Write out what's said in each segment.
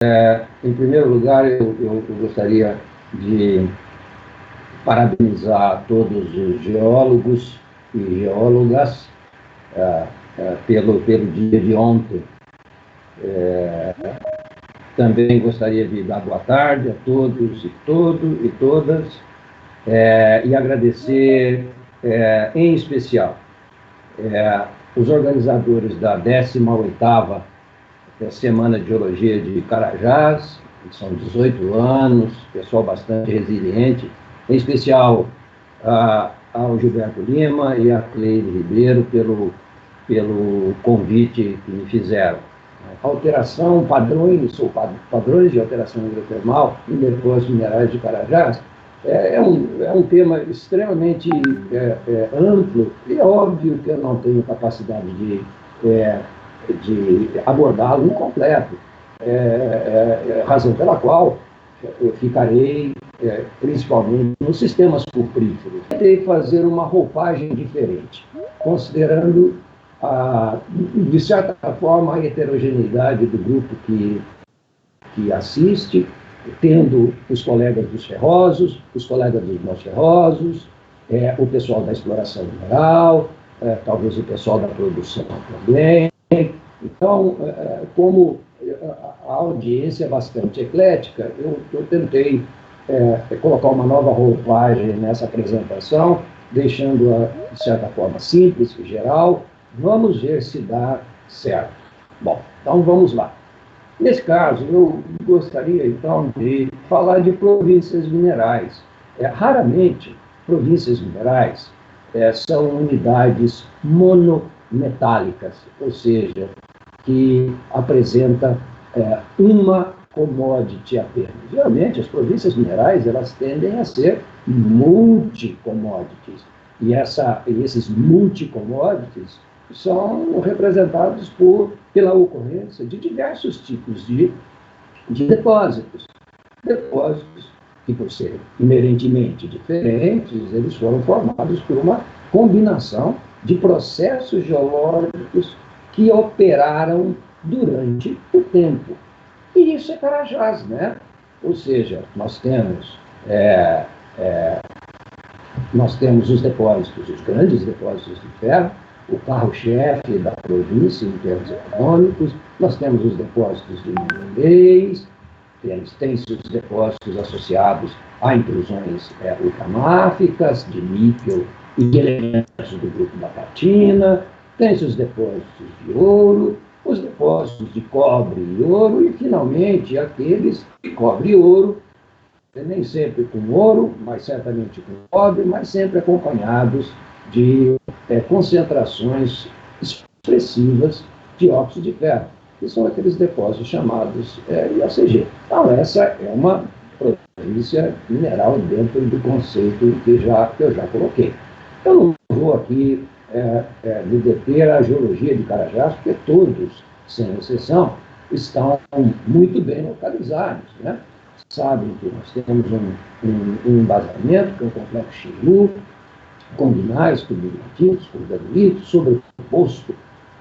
Em primeiro lugar, eu gostaria de parabenizar todos os geólogos e geólogas pelo dia de ontem. Também gostaria de dar boa tarde a todos e todas, e agradecer em especial os organizadores da 18ª Semana de Geologia de Carajás, que são 18 anos, pessoal bastante resiliente, em especial ao Gilberto Lima e a Cleide Ribeiro pelo convite que me fizeram. Padrões de alteração hidrotermal em depósitos minerais de Carajás é um tema extremamente amplo, e é óbvio que eu não tenho capacidade de abordá-lo incompleto, razão pela qual eu ficarei principalmente nos sistemas cupríferos. Tentei fazer uma roupagem diferente, considerando, de certa forma, a heterogeneidade do grupo que assiste, tendo os colegas dos ferrosos, os colegas dos não ferrosos, o pessoal da exploração mineral, talvez o pessoal da produção também. Então, como a audiência é bastante eclética, eu tentei colocar uma nova roupagem nessa apresentação, deixando-a, de certa forma, simples e geral. Vamos ver se dá certo. Bom, então vamos lá. Nesse caso, eu gostaria, então, de falar de províncias minerais. Raramente, províncias minerais são unidades monometálicas, ou seja, que apresenta uma commodity apenas. Geralmente, as províncias minerais elas tendem a ser multi-commodities, e esses multi-commodities são representados pela ocorrência de diversos tipos de depósitos. Depósitos que, por serem inerentemente diferentes, eles foram formados por uma combinação de processos geológicos que operaram durante o tempo. E isso é Carajás, né? Ou seja, nós temos os depósitos, os grandes depósitos de ferro, o carro-chefe da província em termos econômicos, nós temos os depósitos de minerais, tem-se os depósitos associados a intrusões ultramáficas, de níquel e de elementos do grupo da platina, tem-se os depósitos de ouro, os depósitos de cobre e ouro, e, finalmente, aqueles de cobre e ouro, nem sempre com ouro, mas certamente com cobre, mas sempre acompanhados de concentrações expressivas de óxido de ferro, que são aqueles depósitos chamados IOCG. Então, essa é uma província mineral dentro do conceito que eu já coloquei. Eu não vou aqui me deter à geologia de Carajás, porque todos, sem exceção, estão muito bem localizados, né? Sabem que nós temos um embasamento, que é um complexo Xilu, com gneiss, com bigratitos, com granulito, sobreposto,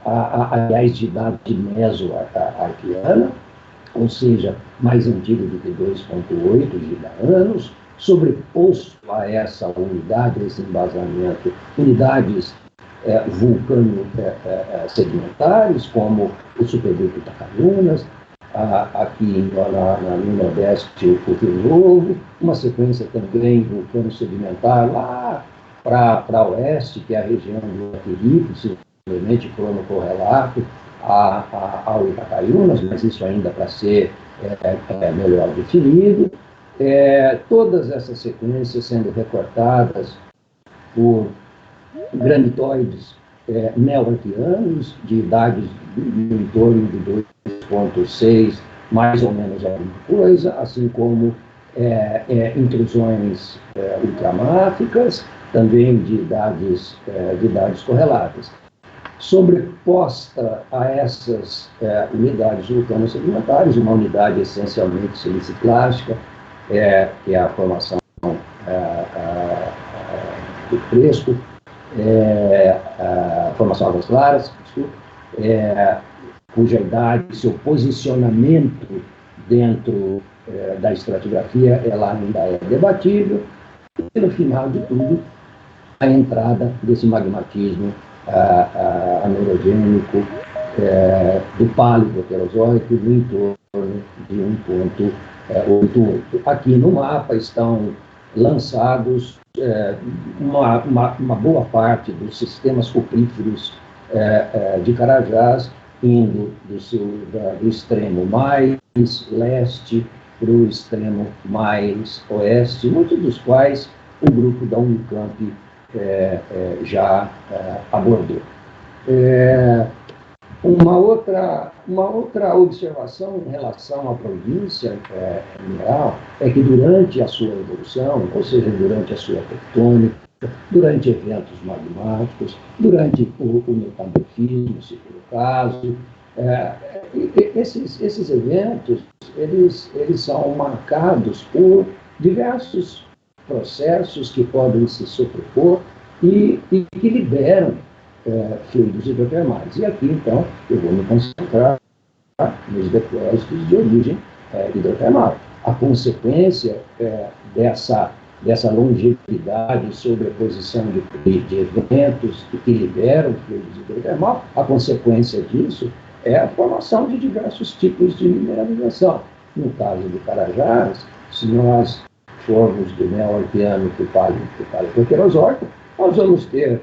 aliás, de idade meso-arqueana, ou seja, mais antigo do que 2,8 giga-anos, sobreposto a essa unidade, esse embasamento, unidades vulcano-sedimentares, como o superduto Itacarunas, aqui no Nordeste, o Rio Novo, uma sequência também vulcano-sedimentar lá para oeste, que é a região do Atiri, possivelmente cronocorrelato ao Itacaiunas, mas isso ainda para ser melhor definido. Todas essas sequências sendo recortadas por granitoides neo-arqueanos, de idades em torno de 2,6, mais ou menos alguma coisa, assim como intrusões ultramáficas, também de idades correlatas. Sobreposta a essas unidades vulcano-sedimentares, uma unidade essencialmente siliciclástica, que é a formação do fresco, a formação águas claras, cuja idade, seu posicionamento dentro da estratigrafia, ela ainda é debatível, e no final de tudo, a entrada desse magmatismo anerogênico do Paleoproterozoico no entorno de 1,88. Aqui no mapa estão lançados uma boa parte dos sistemas cupríferos de Carajás, indo do extremo mais leste para o extremo mais oeste, muitos dos quais o grupo da Unicamp já abordou. Uma outra observação em relação à província mineral é que durante a sua evolução, ou seja, durante a sua tectônica, durante eventos magmáticos, durante o metamorfismo, se for o caso, esses eventos eles são marcados por diversos processos que podem se sobrepor e que liberam fluidos hidrotermais. E aqui, então, eu vou me concentrar nos depósitos de origem hidrotermal. A consequência dessa longevidade e sobreposição de eventos que liberam fluidos hidrotermal, a consequência disso é a formação de diversos tipos de mineralização. No caso do Carajás, se nós formos do Neo-Arqueano para o Paleoproterozoico, nós vamos ter,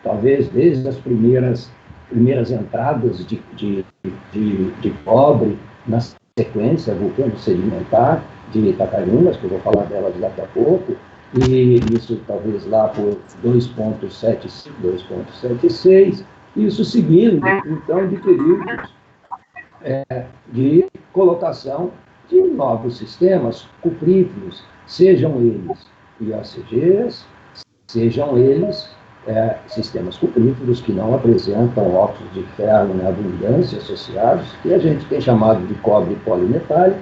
talvez desde as primeiras entradas de cobre na sequência vulcano-sedimentar de Itacariumas, que eu vou falar delas daqui a pouco, e isso talvez lá por 2,75, 2,76, isso seguindo, então, de períodos de colocação de novos sistemas cupríferos, sejam eles IOCGs, sejam eles sistemas cupríferos que não apresentam óxidos de ferro em abundância associados, que a gente tem chamado de cobre polimetálico,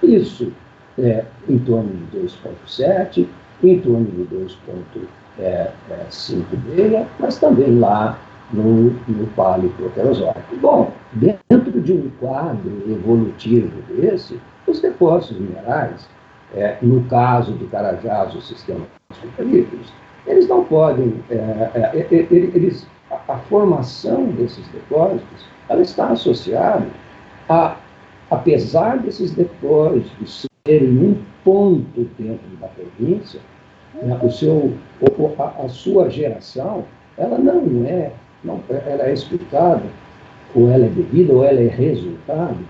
isso em torno de 2,7, em torno de 2,56, mas também lá no Paleoproterozoico. Bom, dentro de um quadro evolutivo desse, os depósitos minerais, no caso de Carajás, os sistemas cupríferos, eles não podem, a formação desses depósitos, ela está associada apesar desses depósitos serem um ponto dentro da província, a sua geração, ela ela é explicada, ou ela é devida, ou ela é resultado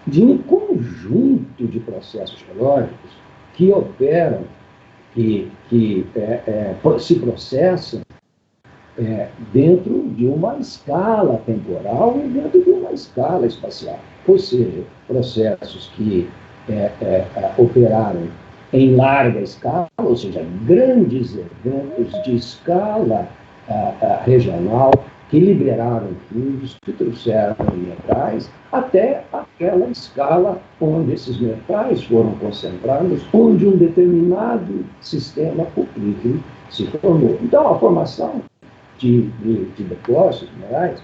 de um conjunto de processos geológicos que operam, que se processam dentro de uma escala temporal e dentro de uma escala espacial. Ou seja, processos que operaram em larga escala, ou seja, grandes eventos de escala regional, que liberaram fluidos, que trouxeram metais, até aquela escala onde esses metais foram concentrados, onde um determinado sistema cuprífero se formou. Então, a formação de depósitos minerais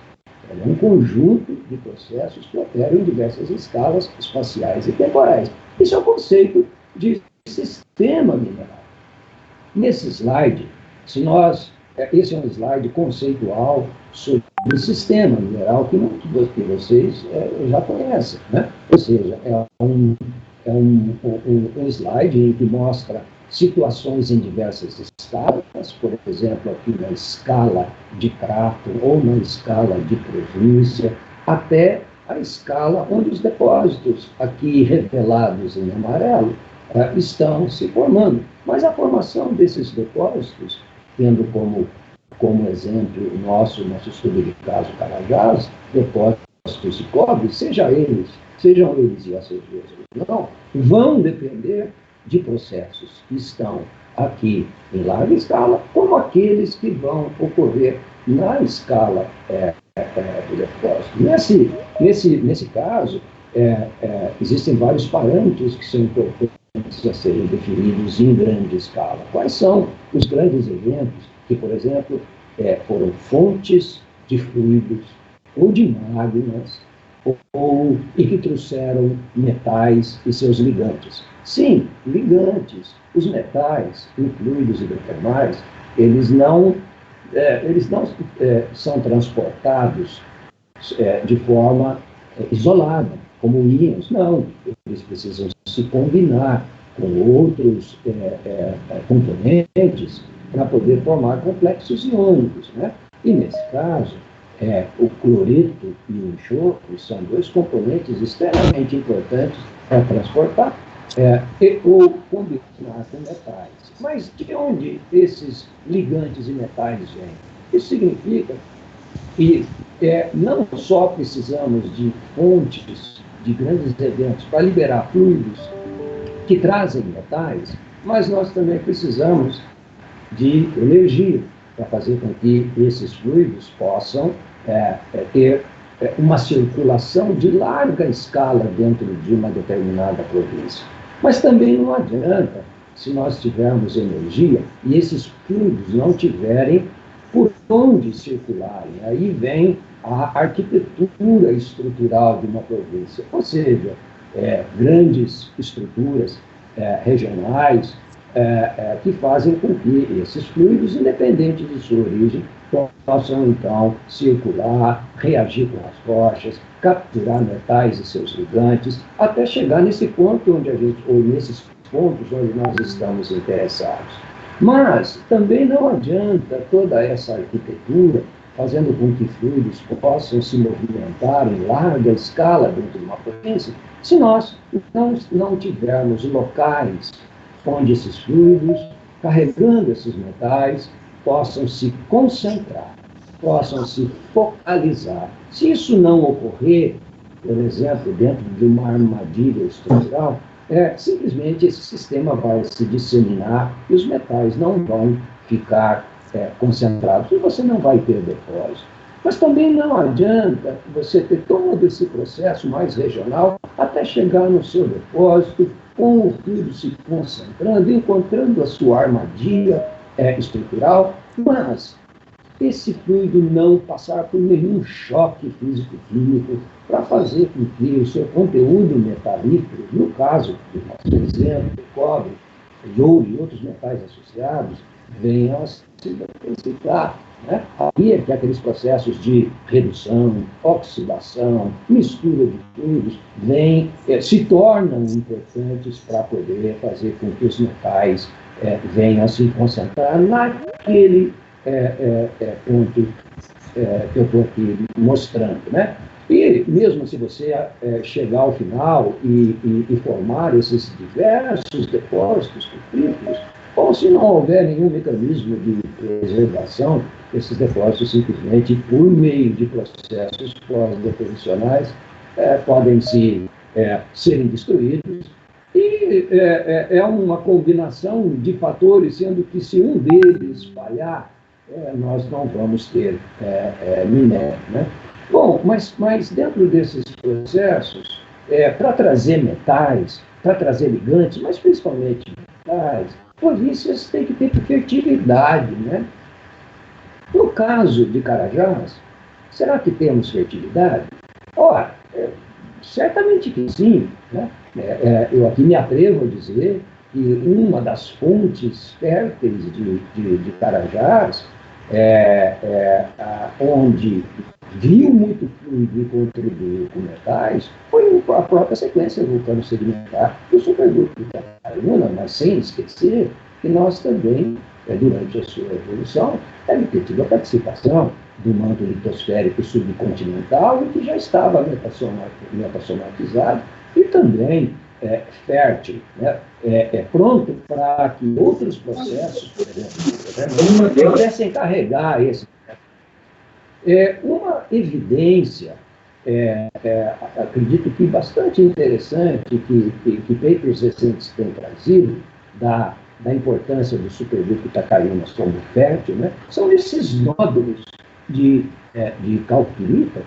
é um conjunto de processos que operam em diversas escalas espaciais e temporais. Isso é o conceito de sistema mineral. Nesse slide, esse é um slide conceitual sobre o sistema mineral que vocês já conhecem, né? Ou seja, é um slide em que mostra situações em diversas escalas, por exemplo, aqui na escala de crato ou na escala de província, até a escala onde os depósitos, aqui revelados em amarelo, estão se formando. Mas a formação desses depósitos, tendo como exemplo nosso estudo de caso Carajás, depósitos de cobre, sejam eles IOCGs ou não, vão depender de processos que estão aqui em larga escala, como aqueles que vão ocorrer na escala do depósito. Nesse caso, existem vários parâmetros que são importantes a serem definidos em grande escala. Quais são os grandes eventos que, por exemplo, foram fontes de fluidos ou de magmas e que trouxeram metais e seus ligantes. Sim, ligantes. Os metais em fluidos hidrotermais, eles não são transportados de forma isolada, como íons, não. Eles precisam se combinar com outros componentes para poder formar complexos iônicos, né? E, nesse caso, o cloreto e o enxofre são dois componentes extremamente importantes para transportar ou combinar com metais. Mas de onde esses ligantes e metais vêm? Isso significa que não só precisamos de fontes de grandes eventos para liberar fluidos que trazem metais, mas nós também precisamos de energia para fazer com que esses fluidos possam ter uma circulação de larga escala dentro de uma determinada província. Mas também não adianta, se nós tivermos energia e esses fluidos não tiverem por onde circularem. Aí vem a arquitetura estrutural de uma província, ou seja, grandes estruturas regionais que fazem com que esses fluidos, independente de sua origem, possam, então, circular, reagir com as rochas, capturar metais e seus ligantes, até chegar nesse ponto ou nesses pontos onde nós estamos interessados. Mas também não adianta toda essa arquitetura fazendo com que fluidos possam se movimentar em larga escala dentro de uma província, se nós não tivermos locais onde esses fluidos, carregando esses metais, possam se concentrar, possam se focalizar. Se isso não ocorrer, por exemplo, dentro de uma armadilha estrutural, simplesmente esse sistema vai se disseminar e os metais não vão ficar concentrados e você não vai ter depósito. Mas também não adianta você ter todo esse processo mais regional até chegar no seu depósito, com o fluido se concentrando, encontrando a sua armadilha estrutural, mas esse fluido não passar por nenhum choque físico-químico para fazer com que o seu conteúdo metalífero, no caso do nosso exemplo, do cobre, de ouro e outros metais associados, venham a se intensificar. Né? Aí é que aqueles processos de redução, oxidação, mistura de fluidos, se tornam importantes para poder fazer com que os metais venham a se concentrar naquele ponto que eu estou aqui mostrando. Né? E mesmo se você chegar ao final e formar esses diversos depósitos petrolíferos, ou se não houver nenhum mecanismo de preservação, esses depósitos simplesmente, por meio de processos pós-deposicionais, podem serem destruídos. E é uma combinação de fatores, sendo que se um deles falhar, nós não vamos ter minério. Né? Bom, mas dentro desses processos, para trazer metais, para trazer ligantes, mas principalmente metais, províncias têm que ter fertilidade, né? No caso de Carajás, será que temos fertilidade? Ora, certamente que sim, né? Eu aqui me atrevo a dizer que uma das fontes férteis de Carajás, onde viu muito fluido e contribuiu com metais, foi a própria sequência vulcano-sedimentar do superduto de Itaperuna, mas sem esquecer que nós também, durante a sua evolução, deve ter tido a participação do manto litosférico subcontinental e que já estava metasomatizado e também fértil, né? Pronto para que outros processos, por exemplo, pudessem carregar esse. Uma evidência, acredito que bastante interessante, que papers recentes têm trazido, da importância do superduto Itacaiunas como fértil, né? São esses nódulos de calquirita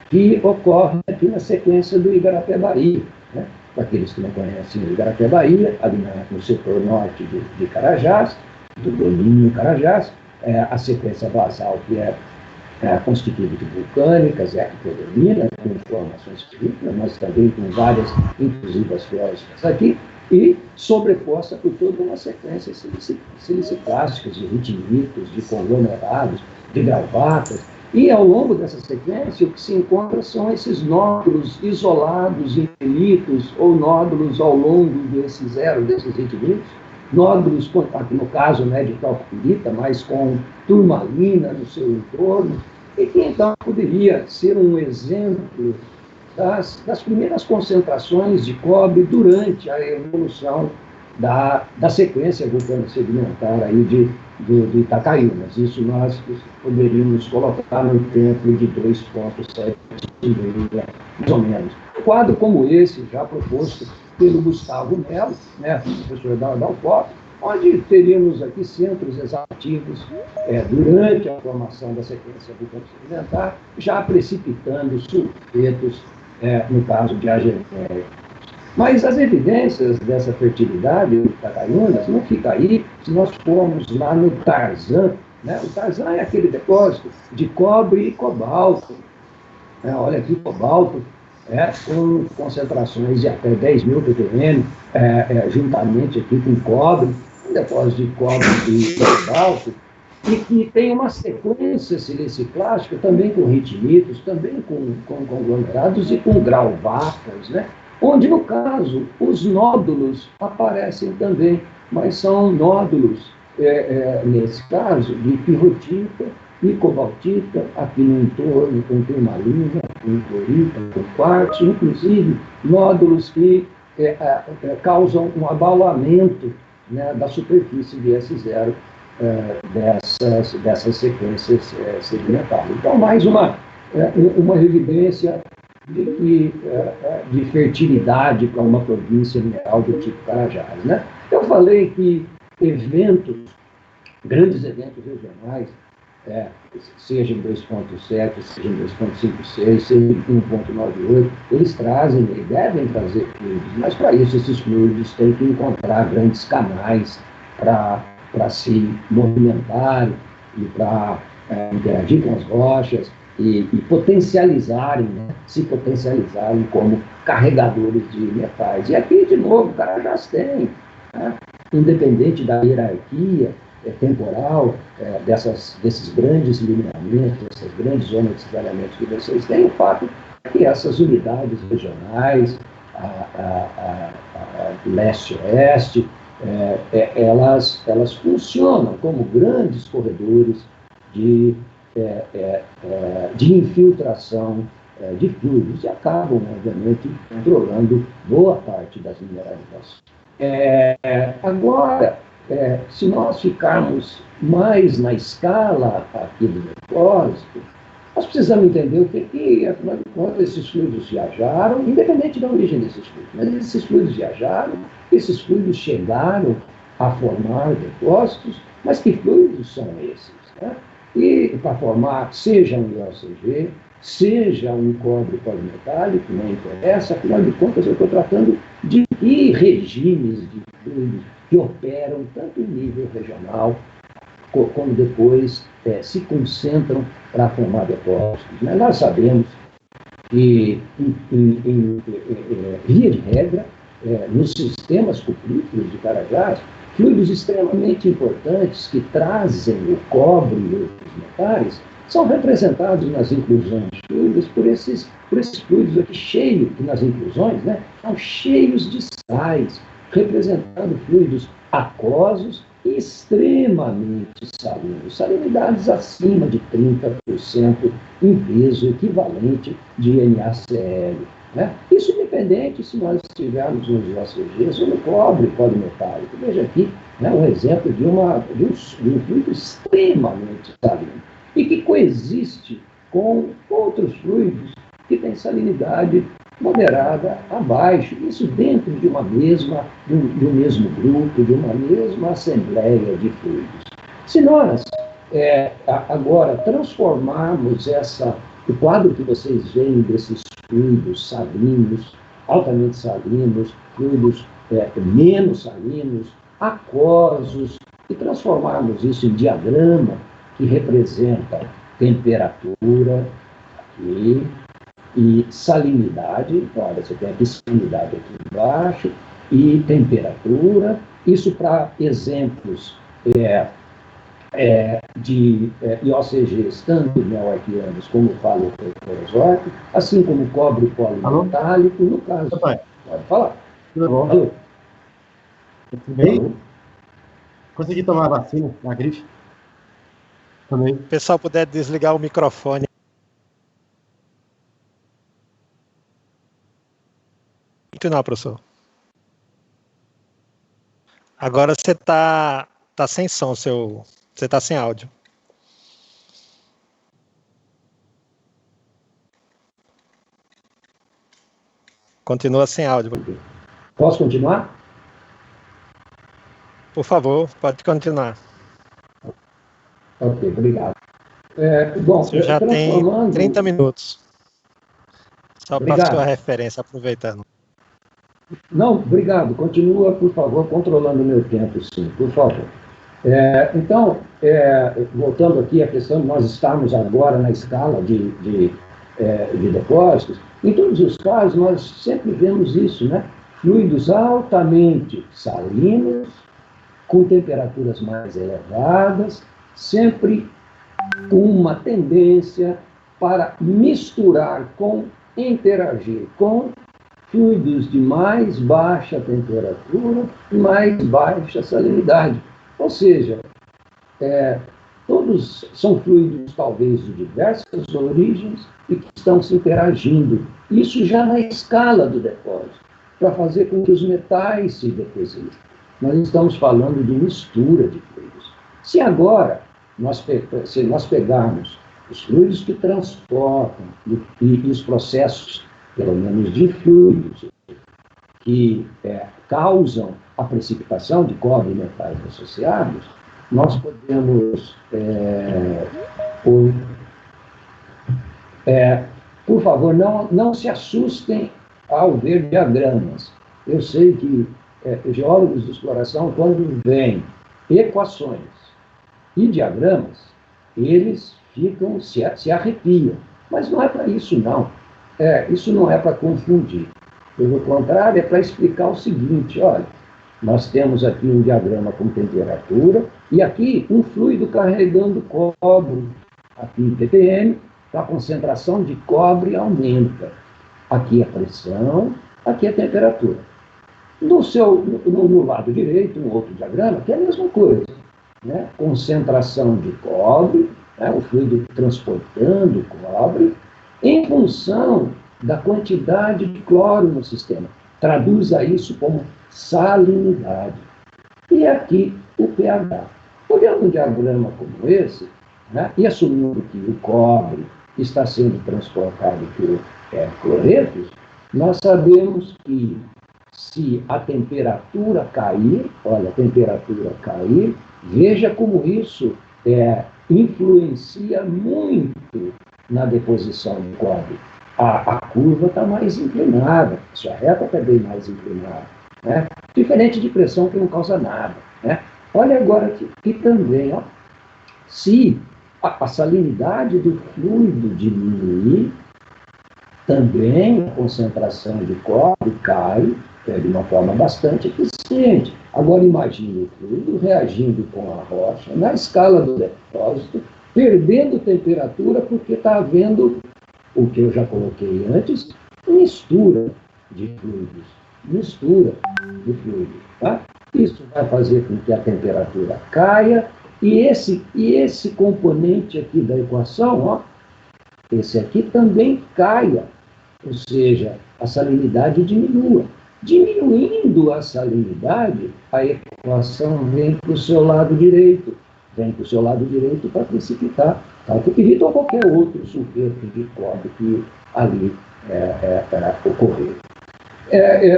que ocorrem aqui na sequência do Igarapé-Bahia. Né? Para aqueles que não conhecem o Igarapé-Bahia, ali no setor norte de Carajás, do domínio Carajás, a sequência basal que é constituído de vulcânicas, ectoplasmina, com formações físicas, mas também com várias, inclusive as biológicas aqui, e sobreposta por toda uma sequência siliciclásticas, de ritinitos, de conglomerados, de gravatas. E ao longo dessa sequência, o que se encontra são esses nódulos isolados, infinitos, ou nódulos ao longo desses ritinitos, nódulos, aqui no caso, né, de talpirita, mas com turmalina no seu entorno, e que então poderia ser um exemplo das primeiras concentrações de cobre durante a evolução da sequência vulcano-sedimentar aí de Itacaiunas. Isso nós poderíamos colocar no tempo de 2,7 milhões, mais ou menos. Um quadro como esse, já proposto pelo Gustavo Melo, né, professor da UFOP, onde teríamos aqui centros exativos durante a formação da sequência vulcano-sedimentar, já precipitando sulfetos, no caso de agenéricos. Mas as evidências dessa fertilidade de Itacaiunas não fica aí se nós formos lá no Tarzan. Né? O Tarzan é aquele depósito de cobre e cobalto. Olha aqui, cobalto, com concentrações de até 10 mil ppm, juntamente aqui com cobre, um depósito de cobre e cobalto, e que tem uma sequência siliciclástica também com ritinitos, também com conglomerados e com grauvatas, né? Onde, no caso, os nódulos aparecem também, mas são nódulos, nesse caso, de pirrotita e cobaltita, aqui no entorno, com turmalina, com clorita, com quartzo, inclusive nódulos que causam um abalamento, né, da superfície de S0 dessas sequências sedimentares. Então, mais uma evidência de fertilidade para uma província mineral do tipo Carajás. Né? Eu falei que grandes eventos regionais, seja em 2,7, seja em 2,56, seja em 1,98, eles trazem e devem trazer fluidos, mas para isso esses fluidos têm que encontrar grandes canais para se movimentarem e para interagir com as rochas e potencializarem, né? Se potencializarem como carregadores de metais. E aqui, de novo, o Carajás tem, né? Independente da hierarquia temporal desses grandes lineamentos, essas grandes zonas de espalhamento que vocês têm, o fato é que essas unidades regionais, a leste-oeste, elas funcionam como grandes corredores de infiltração de fluidos e acabam, obviamente, controlando boa parte das mineralizações. Agora, se nós ficarmos mais na escala aqui do depósito, nós precisamos entender o que afinal de contas, esses fluidos viajaram, independente da origem desses fluidos, mas esses fluidos viajaram, esses fluidos chegaram a formar depósitos, mas que fluidos são esses? Né? E para formar, seja um IOCG, seja um cobre polimetálico, não interessa, afinal de contas eu estou tratando de que regimes de fluidos que operam tanto em nível regional, como depois se concentram para formar depósitos. Né? Nós sabemos que, em via de regra, nos sistemas cupríferos de Carajás, fluidos extremamente importantes que trazem o cobre e outros metais são representados nas inclusões fluidas por esses fluidos aqui cheios, que nas inclusões, né, são cheios de sais, representando fluidos aquosos e extremamente salinos, salinidades acima de 30% em peso equivalente de NaCl. Né? Isso independente se nós estivermos nos IOCGs ou no cobre polimetálico. Veja aqui, né, um exemplo de um fluido extremamente salino e que coexiste com outros fluidos que têm salinidade moderada abaixo, isso dentro de de um mesmo grupo, de uma mesma assembleia de fluidos. Se nós agora transformarmos o quadro que vocês veem desses fluidos salinos, altamente salinos, fluidos menos salinos, aquosos, e transformarmos isso em diagrama que representa temperatura aqui e salinidade. Olha, você tem aqui salinidade aqui embaixo e temperatura. Isso para exemplos de IOCGs, tanto neoarquianos como falo-ferrozóico, assim como cobre polimetálico, no caso. Papai. Pode falar. Tudo bom? Alô? Tudo bem? Alô? Consegui tomar a vacina da gripe? Também. Se o pessoal puder desligar o microfone. Não, professor. Agora você tá sem som, você tá sem áudio. Continua sem áudio. Posso continuar? Por favor, pode continuar. Ok, obrigado. Bom, Você já tem 30 minutos. Só para a sua referência, aproveitando. Não, obrigado. Continua, por favor, controlando o meu tempo, sim, por favor. Então, voltando aqui à questão de nós estarmos agora na escala de depósitos, em todos os casos nós sempre vemos isso, né? Fluidos altamente salinos, com temperaturas mais elevadas, sempre com uma tendência para misturar interagir com fluidos de mais baixa temperatura e mais baixa salinidade. Ou seja, todos são fluidos talvez de diversas origens e que estão se interagindo. Isso já na escala do depósito, para fazer com que os metais se depositem. Nós estamos falando de mistura de fluidos. Se agora se nós pegarmos os fluidos que transportam e os processos, pelo menos de fluidos, que causam a precipitação de cobre e metais associados, nós podemos, por favor, não se assustem ao ver diagramas. Eu sei que geólogos de exploração, quando veem equações e diagramas, eles se arrepiam. Mas não é para isso, não. Isso não é para confundir. Pelo contrário, é para explicar o seguinte: olha, nós temos aqui um diagrama com temperatura e aqui um fluido carregando cobre. Aqui em ppm, a concentração de cobre aumenta. Aqui a pressão, aqui a temperatura. No lado direito, um outro diagrama, que é a mesma coisa. Né? Concentração de cobre, né? O fluido transportando cobre, em função da quantidade de cloro no sistema. Traduza isso como salinidade. E aqui o pH. Olhando um diagrama como esse, né? E assumindo que o cobre está sendo transportado por cloretos, nós sabemos que se a temperatura cair, olha, a temperatura cair, veja como isso influencia muito na deposição de cobre. A curva está mais inclinada, a sua reta está bem mais inclinada. Né? Diferente de pressão que não causa nada. Né? Olha agora aqui também, ó, se a salinidade do fluido diminuir, também a concentração de cobre cai de uma forma bastante eficiente. Agora imagine o fluido reagindo com a rocha na escala do depósito, perdendo temperatura porque está havendo o que eu já coloquei antes, mistura de fluidos. Mistura de fluidos. Tá? Isso vai fazer com que a temperatura caia e esse componente aqui da equação, ó, esse aqui também caia. Ou seja, a salinidade diminua. Diminuindo a salinidade, a equação vem para o seu lado direito. Vem para o seu lado direito para precipitar talco pirita ou qualquer outro sulfeto de cobre que ali ocorrer.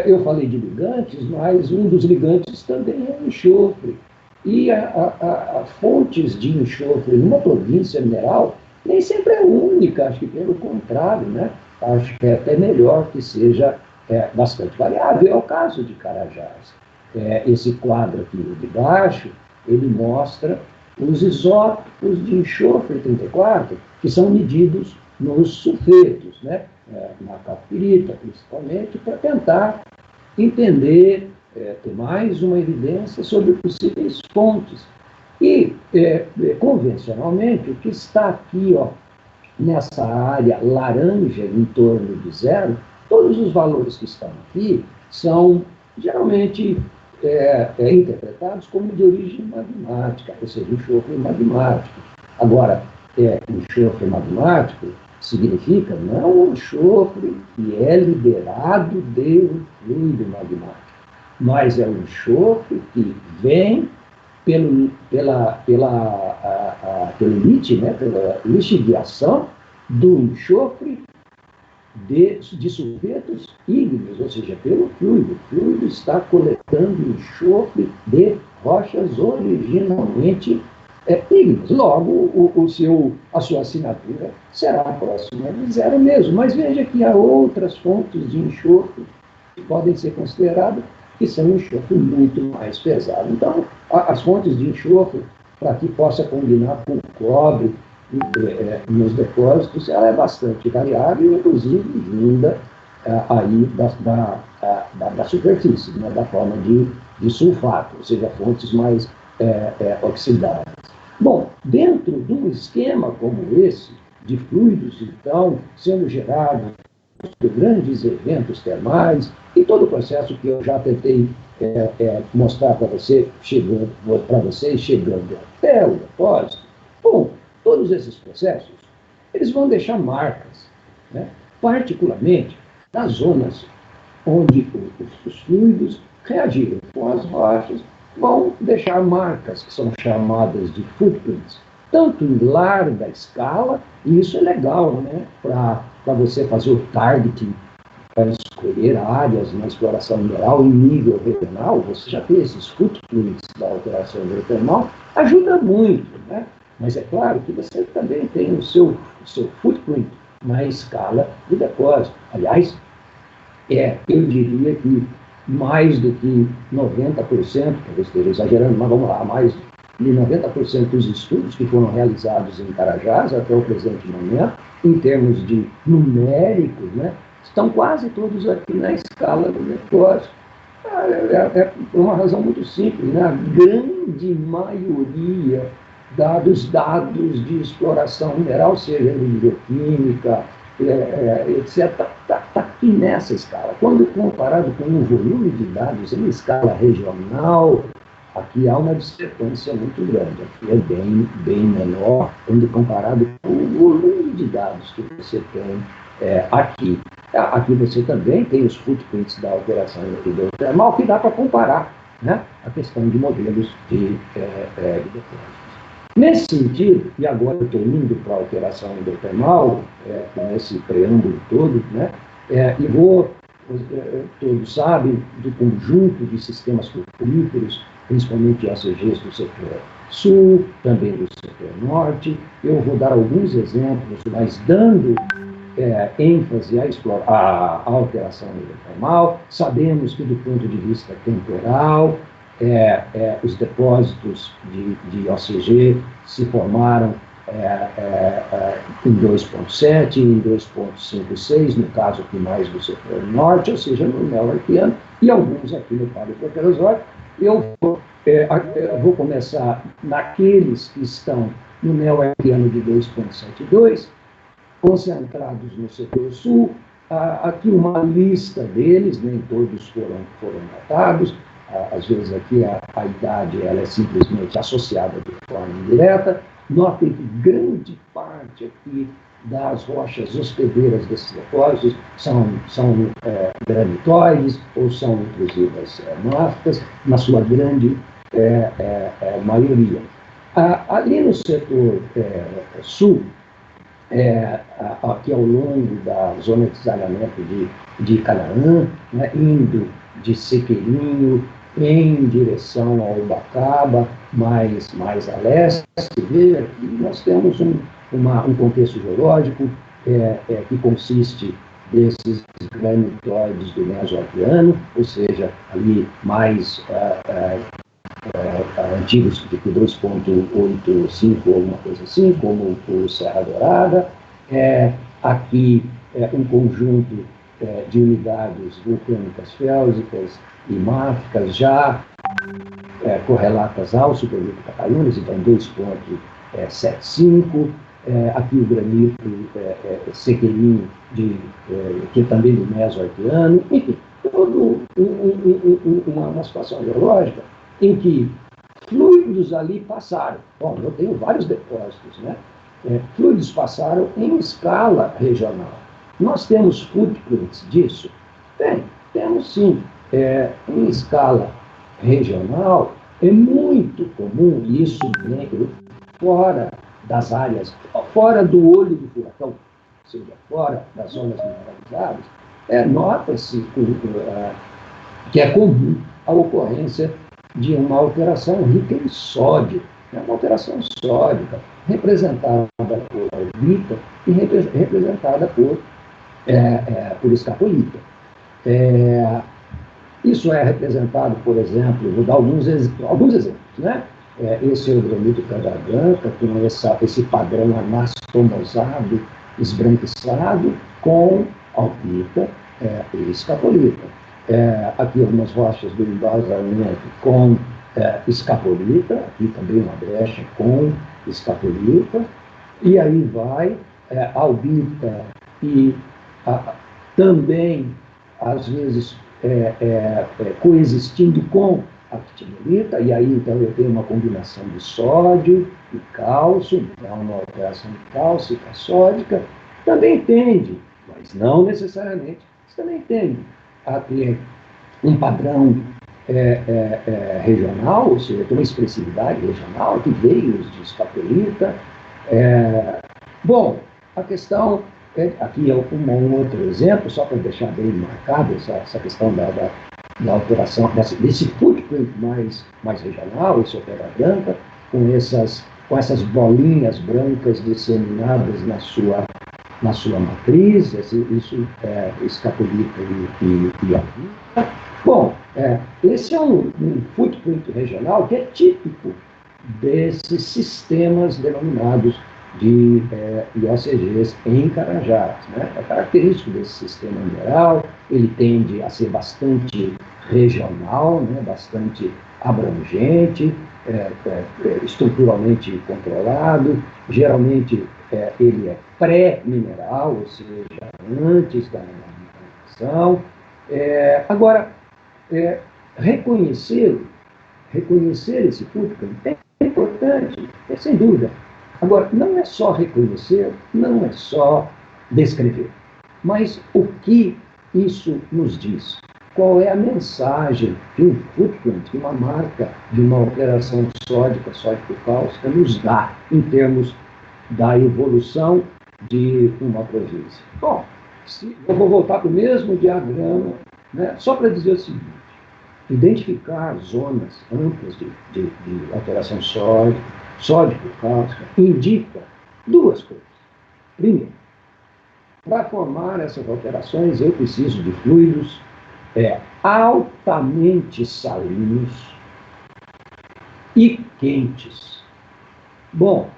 Eu falei de ligantes, mas um dos ligantes também é o enxofre. E as fontes de enxofre numa província mineral nem sempre é única, acho que pelo contrário, né? Acho que é até melhor que seja bastante variável. É o caso de Carajás. Esse quadro aqui de baixo, ele mostra os isótopos de enxofre 34, que são medidos nos sulfetos, né? Na cafirita, principalmente, para tentar entender, ter mais uma evidência sobre possíveis fontes. E, convencionalmente, o que está aqui, ó, nessa área laranja, em torno de zero, todos os valores que estão aqui são geralmente interpretados como de origem magmática, ou seja, enxofre magmático. Agora, enxofre magmático significa não um enxofre que é liberado de um fluido magmático, mas é um enxofre que vem pelo pela lixiviação do enxofre de sulfetos ígneos, ou seja, pelo fluido. O fluido está coletando enxofre de rochas originalmente ígneas. Logo, a sua assinatura será próxima de zero mesmo. Mas veja que há outras fontes de enxofre que podem ser consideradas que são enxofre muito mais pesado. Então, as fontes de enxofre, para que possa combinar com o cobre nos depósitos, ela é bastante variável, inclusive vinda aí da superfície, né, da forma de sulfato, ou seja, fontes mais oxidadas. Bom, dentro de um esquema como esse, de fluidos, então, sendo gerados de grandes eventos termais, e todo o processo que eu já tentei mostrar para vocês, chegando até o depósito. Bom, todos esses processos, eles vão deixar marcas, né? Particularmente nas zonas onde os fluidos reagiram com as rochas, vão deixar marcas que são chamadas de footprints, tanto em larga escala, e isso é legal, né? Para você fazer o targeting, para escolher áreas na exploração mineral em nível regional, você já tem esses footprints da alteração hidrotermal, ajuda muito, né? Mas é claro que você também tem o seu footprint na escala do depósito. Aliás, eu diria que mais do que 90%, talvez esteja exagerando, mas vamos lá, mais de 90% dos estudos que foram realizados em Carajás até o presente momento, em termos de numéricos, né, estão quase todos aqui na escala do depósito. Por uma razão muito simples, né? A grande maioria dos dados de exploração mineral, seja em bioquímica, etc., está aqui nessa escala. Quando comparado com o volume de dados em escala regional, aqui há uma discrepância muito grande. Aqui é bem menor quando comparado com o volume de dados que você tem aqui. Aqui você também tem os footprints da alteração hidrotermal, que dá para comparar, né, a questão de modelos de depósitos. Nesse sentido, e agora eu estou indo para a alteração hidrotermal, com esse preâmbulo todo, né, todos sabem do conjunto de sistemas petrolíferos, principalmente ACGs do setor sul, também do setor norte. Eu vou dar alguns exemplos, mas dando ênfase à alteração hidrotermal. Sabemos que, do ponto de vista temporal, os depósitos de OCG se formaram em 2,7, em 2,56, no caso aqui mais do setor norte, ou seja, no Neo-Arqueano, e alguns aqui no Paleoproterozoico. Eu vou começar naqueles que estão no Neo-Arqueano de 2,72, concentrados no setor sul. Aqui uma lista deles, nem todos foram datados. Às vezes aqui a idade ela é simplesmente associada de forma indireta. Notem que grande parte aqui das rochas hospedeiras desses depósitos são granitóides ou são intrusivas máficas, na sua grande maioria. Ali no setor sul, aqui ao longo da zona de desalhamento de Canaã, né, indo de Sequeirinho em direção ao Ubacaba, mais a leste, veja que nós temos um contexto geológico que consiste desses granitóides do Mesoarqueano, ou seja, ali mais antigos, tipo 2.85 ou alguma coisa assim, como o Serra Dourada. Aqui um conjunto de unidades vulcânicas félsicas e máficas já correlatas ao supergrupo Catalunas, então 2.75. Aqui o granito sequeirinho, que é também do Mesoarqueano. Enfim, toda uma situação geológica em que fluidos ali passaram. Bom, eu tenho vários depósitos, né? Fluidos passaram em escala regional. Nós temos footprints disso? Temos sim. Em escala regional, é muito comum, e isso vem fora das áreas, fora do olho do furacão, ou seja, fora das zonas mineralizadas, nota-se que é comum a ocorrência de uma alteração rica em sódio, uma alteração sódica, representada por aurita e representada por escapolita. Isso é representado, por exemplo, vou dar alguns exemplos, né? Esse é o granito Pedra Branca, com esse padrão anastomosado, esbranquiçado, com aurita e escapolita. Aqui algumas rochas do embasamento com escapolita, aqui também uma brecha com escapolita, e aí vai albita e também, às vezes, coexistindo com a actinolita, e aí então eu tenho uma combinação de sódio e cálcio, então uma alteração de cálcica sódica. Também tende, mas não necessariamente, mas também tende a ter um padrão regional, ou seja, tem uma expressividade regional, que veio de escapolita. Bom, a questão, aqui é um outro exemplo, só para deixar bem marcado essa questão da alteração, desse footprint mais regional, esse é o Pedra Branca, com essas bolinhas brancas disseminadas na sua matriz, isso é escapolita e aurita. Bom, esse é um footprint regional que é típico desses sistemas denominados de IOCGs em Carajás, né? É característico desse sistema mineral, ele tende a ser bastante regional, né? Bastante abrangente, estruturalmente controlado, geralmente ele é pré-mineral, ou seja, antes da mineração. Agora, reconhecer esse footprint é importante, sem dúvida. Agora, não é só reconhecer, não é só descrever, mas o que isso nos diz? Qual é a mensagem que um footprint, que uma marca de uma alteração sódico-cálcica nos dá em termos da evolução de uma província? Bom, eu vou voltar para o mesmo diagrama, né, só para dizer o seguinte: identificar zonas amplas de alteração sódico-cálcica indica duas coisas. Primeiro, para formar essas alterações, eu preciso de fluidos altamente salinos e quentes. Bom,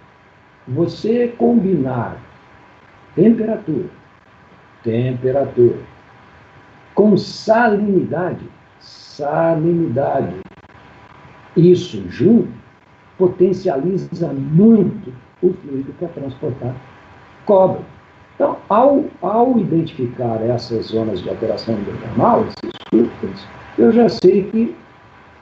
você combinar temperatura com salinidade, isso junto potencializa muito o fluido para transportar cobre. Então, ao identificar essas zonas de alteração hidrotermal, esses fluidos, eu já sei que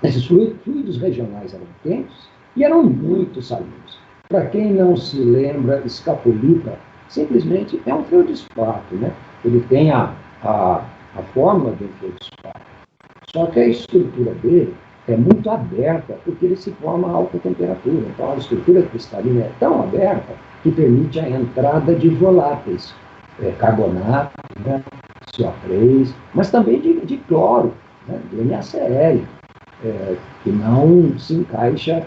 esses fluidos regionais eram quentes e eram muito salinos. Para quem não se lembra, escapolita simplesmente é um feldespato, né? Ele tem a fórmula de um feldespato. Só que a estrutura dele é muito aberta, porque ele se forma a alta temperatura. Então, a estrutura cristalina é tão aberta que permite a entrada de voláteis, carbonato, né, CO3, mas também de cloro, né, de NaCl, que não se encaixa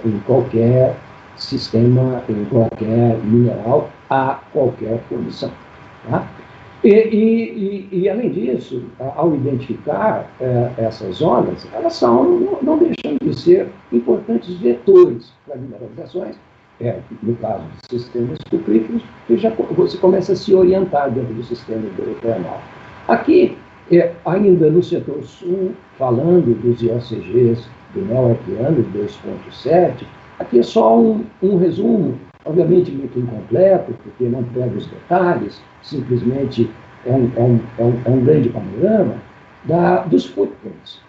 em qualquer sistema, em qualquer mineral, a qualquer condição. Tá? E, além disso, ao identificar essas zonas, elas não deixam de ser importantes vetores para mineralizações, no caso de sistemas cupríferos, que já você começa a se orientar dentro do sistema hidrotermal. Aqui, ainda no setor sul, falando dos IOCGs do Neoarquiano 2.7, aqui é só um resumo, obviamente muito incompleto, porque não pega os detalhes, simplesmente é um grande panorama dos footprints.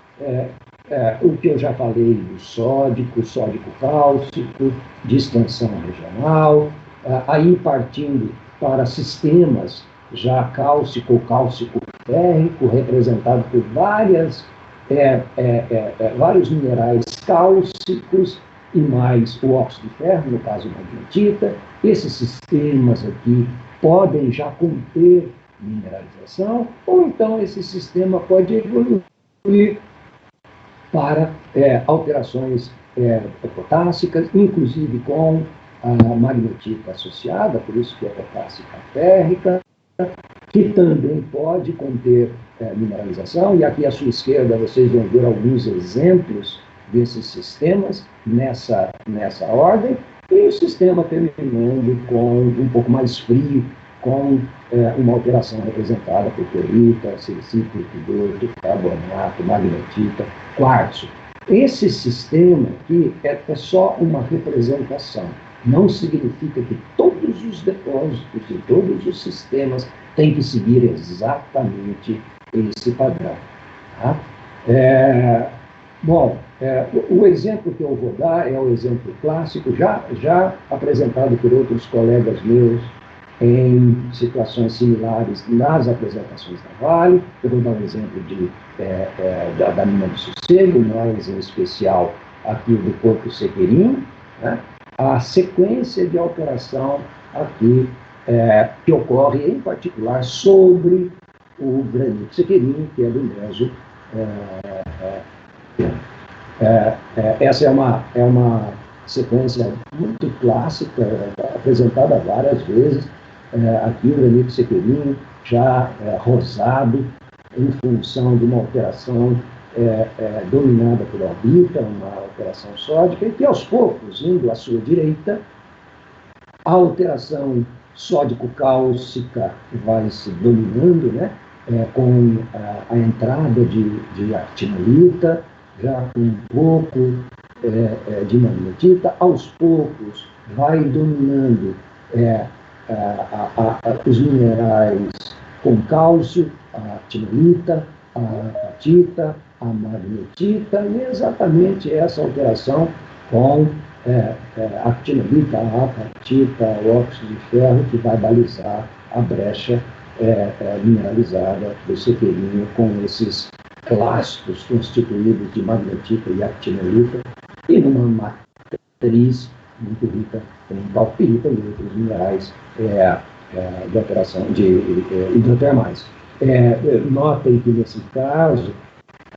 O que eu já falei do sódico cálcico, de extensão regional, aí partindo para sistemas já cálcico férrico, representado por vários minerais cálcicos e mais o óxido de ferro, no caso magnetita. Esses sistemas aqui podem já conter mineralização, ou então esse sistema pode evoluir para alterações potássicas, inclusive com a magnetita associada, por isso que é potássica férrica, que também pode conter mineralização, e aqui à sua esquerda vocês vão ver alguns exemplos desses sistemas nessa ordem, e o sistema terminando com um pouco mais frio, com uma alteração representada por ferrita, silicílio, cloreto, carbonato, magnetita, quartzo. Esse sistema aqui é só uma representação. Não significa que todos os depósitos e todos os sistemas têm que seguir exatamente esse padrão. Tá? O exemplo que eu vou dar é o exemplo clássico, já apresentado por outros colegas meus em situações similares nas apresentações da Vale. Eu vou dar um exemplo da mina do Sossego, mais em especial aqui do Porto Sequeirinho, né? A sequência de alteração aqui que ocorre, em particular, sobre o granito sequeirinho, que é do Meso. Essa é uma sequência muito clássica, apresentada várias vezes. Aqui o granito sequeirinho já rosado, em função de uma alteração dominada por albita, uma alteração sódica, e que aos poucos, indo à sua direita, a alteração sódico-cálcica vai se dominando, né? Com a entrada de actinolita, já com um pouco de magnetita, aos poucos vai dominando os minerais com cálcio, a actinolita, a apatita, a magnetita, e exatamente essa alteração com a actinolita, a apatita, o óxido de ferro, que vai balizar a brecha mineralizada do sequeirinho com esses clastos constituídos de magnetita e actinolita, e numa matriz muito rica em calcita e outros minerais de alteração de hidrotermais. Notem que, nesse caso,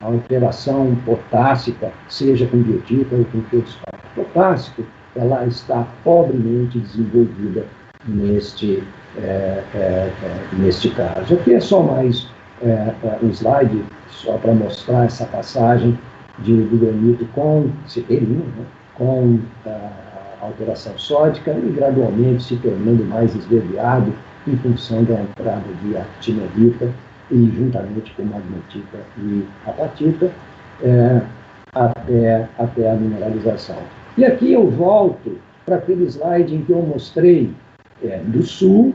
a alteração potássica, seja com biotita ou com feldespato potássico, ela está pobremente desenvolvida neste caso. Aqui é só mais um slide, só para mostrar essa passagem do granito com sequeirinho, né, com alteração sódica, e gradualmente se tornando mais esverdeado em função da entrada de actinolita e juntamente com magnetita e apatita, até a mineralização. E aqui eu volto para aquele slide em que eu mostrei do sul,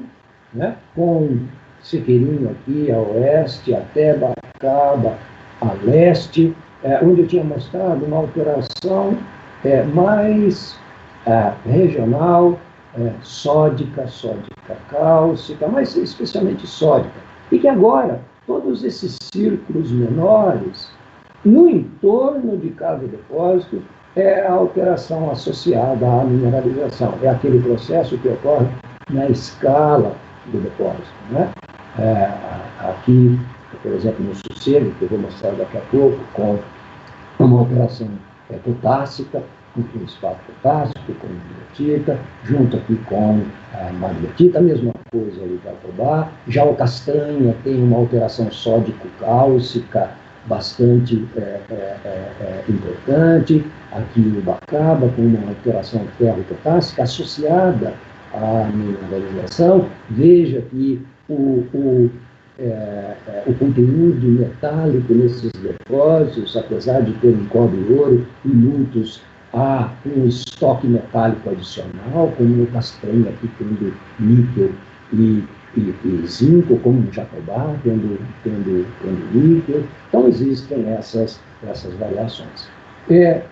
né, com sequeirinho aqui a oeste, até Bacaba a leste, onde eu tinha mostrado uma alteração mais regional, sódica cálcica, mas especialmente sódica. E que agora, todos esses círculos menores, no entorno de cada depósito, é a alteração associada à mineralização. É aquele processo que ocorre na escala do depósito, né? Aqui, por exemplo, no Sossego, que eu vou mostrar daqui a pouco, com uma alteração potássica, um principal potássico, com biotita, junto aqui com a magnetita, a mesma coisa ali para Jatobá. Já o castanha tem uma alteração sódico-cálcica bastante importante. Aqui o bacaba com uma alteração ferro-potássica associada à mineralização. Veja que o conteúdo metálico nesses depósitos, apesar de terem cobre e ouro, e muitos há um estoque metálico adicional, como o castanha aqui tendo níquel e zinco, como o Jatobá tendo níquel. Então existem essas variações.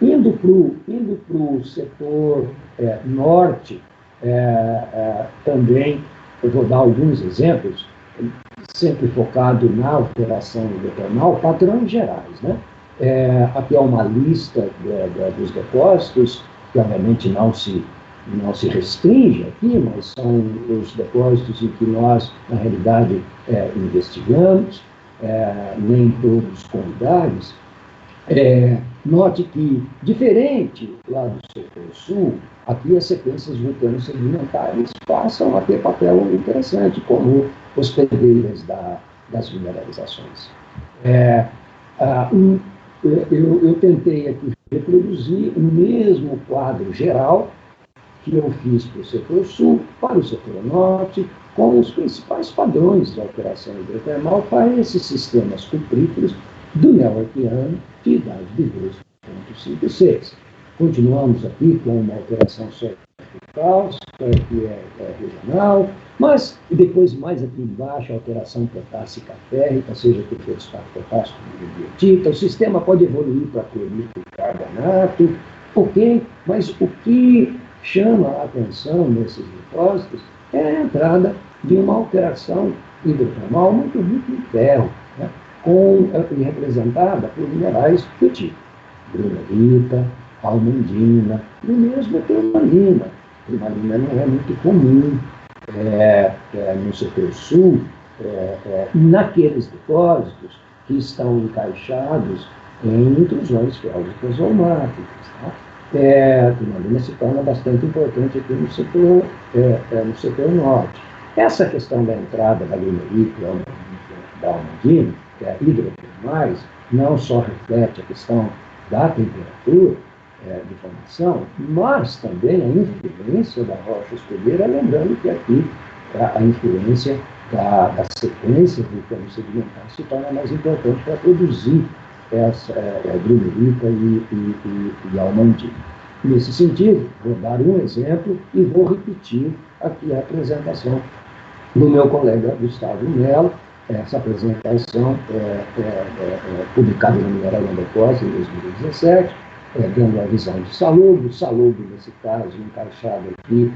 Indo para o setor norte, também eu vou dar alguns exemplos, sempre focado na alteração hidrotermal, padrões gerais, né? Aqui é uma lista dos depósitos, que obviamente não se restringe aqui, mas são os depósitos em que nós, na realidade, investigamos, nem todos com idades. Note que, diferente lá do setor sul, aqui as sequências vulcano-sedimentares passam a ter papel interessante, como hospedeiras das mineralizações. Eu tentei aqui reproduzir o mesmo quadro geral que eu fiz para o setor sul, para o setor norte, com os principais padrões de alteração hidrotermal para esses sistemas cupríferos do Neo-Arqueano de idade de 2,56. Continuamos aqui com uma alteração sódico-cálcica, que é regional, mas depois, mais aqui embaixo, a alteração potássica férrica, seja por fosfato potássico ou biotita. O sistema pode evoluir para cloreto e carbonato, ok, mas o que chama a atenção nesses depósitos é a entrada de uma alteração hidrotermal muito rica em ferro, né? Representada por minerais do tipo grunerita, almandina, e mesmo turmalina. Turmalina não é muito comum no setor sul, naqueles depósitos que estão encaixados em intrusões geológicas ou máficas. Tá? A turmalina se torna bastante importante aqui no setor norte. Essa questão da entrada da grunerita e da almandina, hidrotermais, não só reflete a questão da temperatura de formação, mas também a influência da rocha hospedeira, lembrando que aqui a influência da sequência vulcano-sedimentar se torna mais importante para produzir essa grunerita e almandina. Nesse sentido, vou dar um exemplo e vou repetir aqui a apresentação do meu colega Gustavo Mello. Essa apresentação publicada no Mineral Depósito em 2017, dando a visão de Salobo, nesse caso, encaixado aqui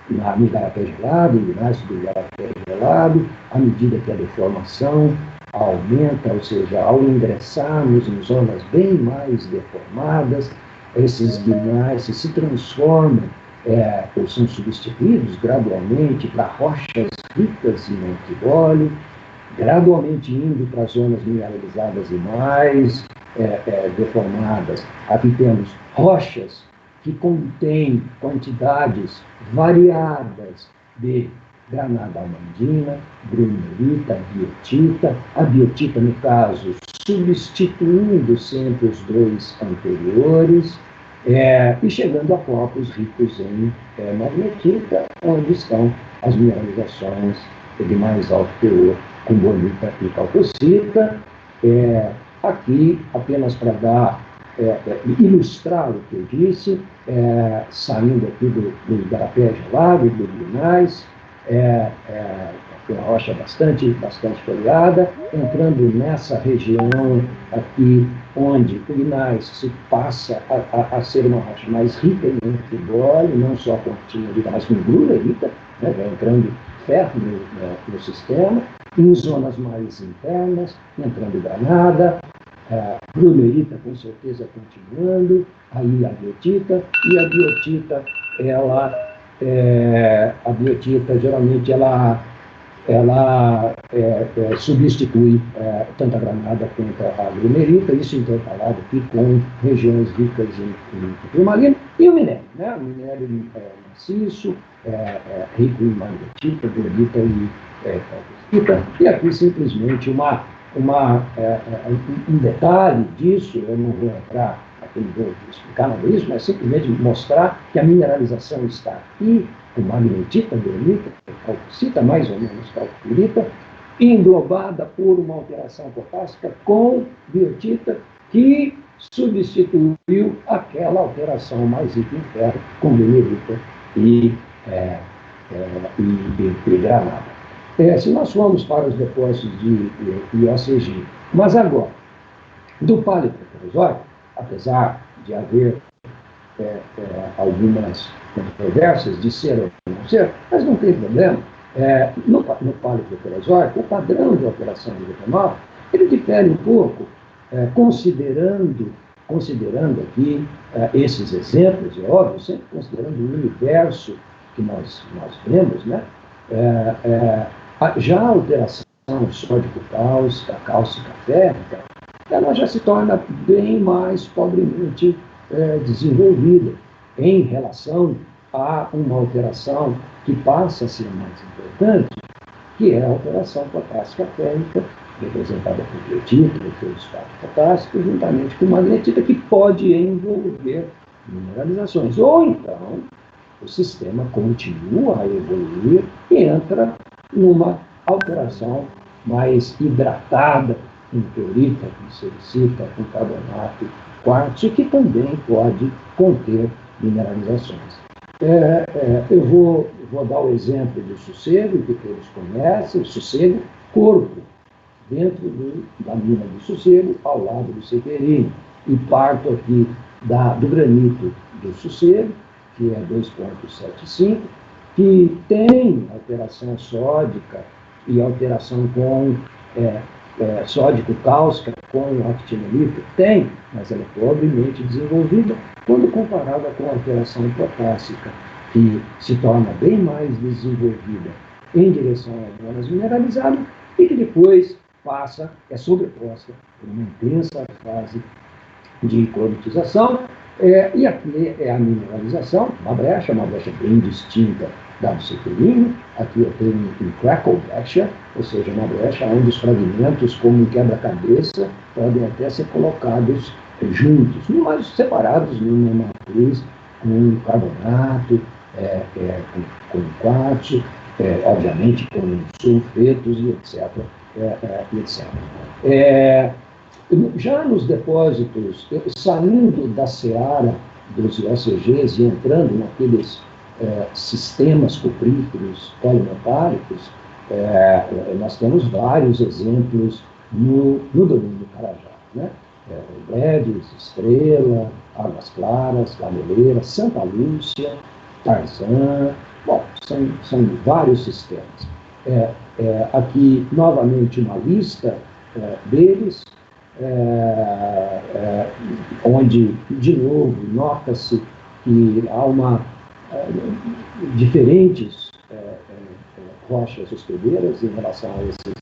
no Igarapé gelado, no inácio do Igarapé gelado, à medida que a deformação aumenta, ou seja, ao ingressarmos em zonas bem mais deformadas, esses guinais se transformam ou são substituídos gradualmente para rochas ricas em antibólio, gradualmente indo para zonas mineralizadas e mais deformadas. Aqui temos rochas que contêm quantidades variadas de granada almandina, grunerita, biotita, a biotita, no caso, substituindo sempre os dois anteriores, e chegando a corpos ricos em magnetita, onde estão as mineralizações de mais alto teor, com bonita e calcocita. Aqui, apenas para ilustrar o que eu disse, saindo aqui do Igarapé gelado, do Guinais, uma rocha bastante folhada, entrando nessa região aqui, onde o Guinais se passa a ser uma rocha mais rica em antibólio, não só com actinidita, mas com grunerita, né, entrando ferro no sistema, em zonas mais internas, entrando granada, grunerita com certeza continuando, aí a biotita, e a biotita, a biotita geralmente ela ela substitui tanto a granada quanto a grunerita, isso intercalado aqui com regiões ricas em turmalina, e o minério, né? O minério maciço, rico em magnetita, granita e calcita, e aqui simplesmente um detalhe disso, eu não vou entrar aqui, não vou explicar nada disso, mas simplesmente mostrar que a mineralização está aqui, com magnetita, granita, calcita, mais ou menos calcita, englobada por uma alteração potássica com biotita, que substituiu aquela alteração mais rica em ferro com minerita e granada. Se nós formos para os depósitos de IOCG, mas agora, do Paleozoico proterozoico, apesar de haver algumas controvérsias de ser ou não ser, mas não tem problema. No Paleozoico, o padrão de alteração do retinol, ele difere um pouco, considerando aqui esses exemplos, é óbvio, sempre considerando o universo que nós vemos, né? Já a alteração sódico-cáustica, cáustico-férrica, ela já se torna bem mais pobremente desenvolvida em relação a uma alteração que passa a ser mais importante, que é a alteração potássica férrica, representada por biotita, por fosfato potássico, juntamente com magnetita, que pode envolver mineralizações. Ou então, o sistema continua a evoluir e entra numa alteração mais hidratada, com clorita, com silicita, com carbonato, quartzo, que também pode conter mineralizações. Eu vou dar o exemplo do sossego, que todos conhecem, o sossego, corpo, dentro da mina do sossego, ao lado do sequeirinho. E parto aqui do granito do sossego, que é 2,75, que tem alteração sódica e alteração com sódico-cáustica com actinolito, tem, mas ela é pobremente desenvolvida quando comparada com a alteração potássica, que se torna bem mais desenvolvida em direção a monas mineralizadas e que depois é sobreposta por uma intensa fase de cloritização. E aqui é a mineralização, uma brecha bem distinta da do sequeirinho. Aqui eu tenho um crackle brecha, ou seja, uma brecha onde os fragmentos, como um quebra-cabeça, podem até ser colocados juntos, mas separados numa matriz com carbonato, com quartzo, obviamente com sulfetos e etc. Já nos depósitos, saindo da seara dos IOCGs e entrando naqueles sistemas cupríferos polimetálicos, nós temos vários exemplos no domínio do Carajá, né? Breves, Estrela, Águas Claras, Gameleira, Santa Lúcia, Tarzan, bom, são vários sistemas. Aqui, novamente, uma lista deles, onde, de novo, nota-se que há diferentes rochas hospedeiras em relação a esses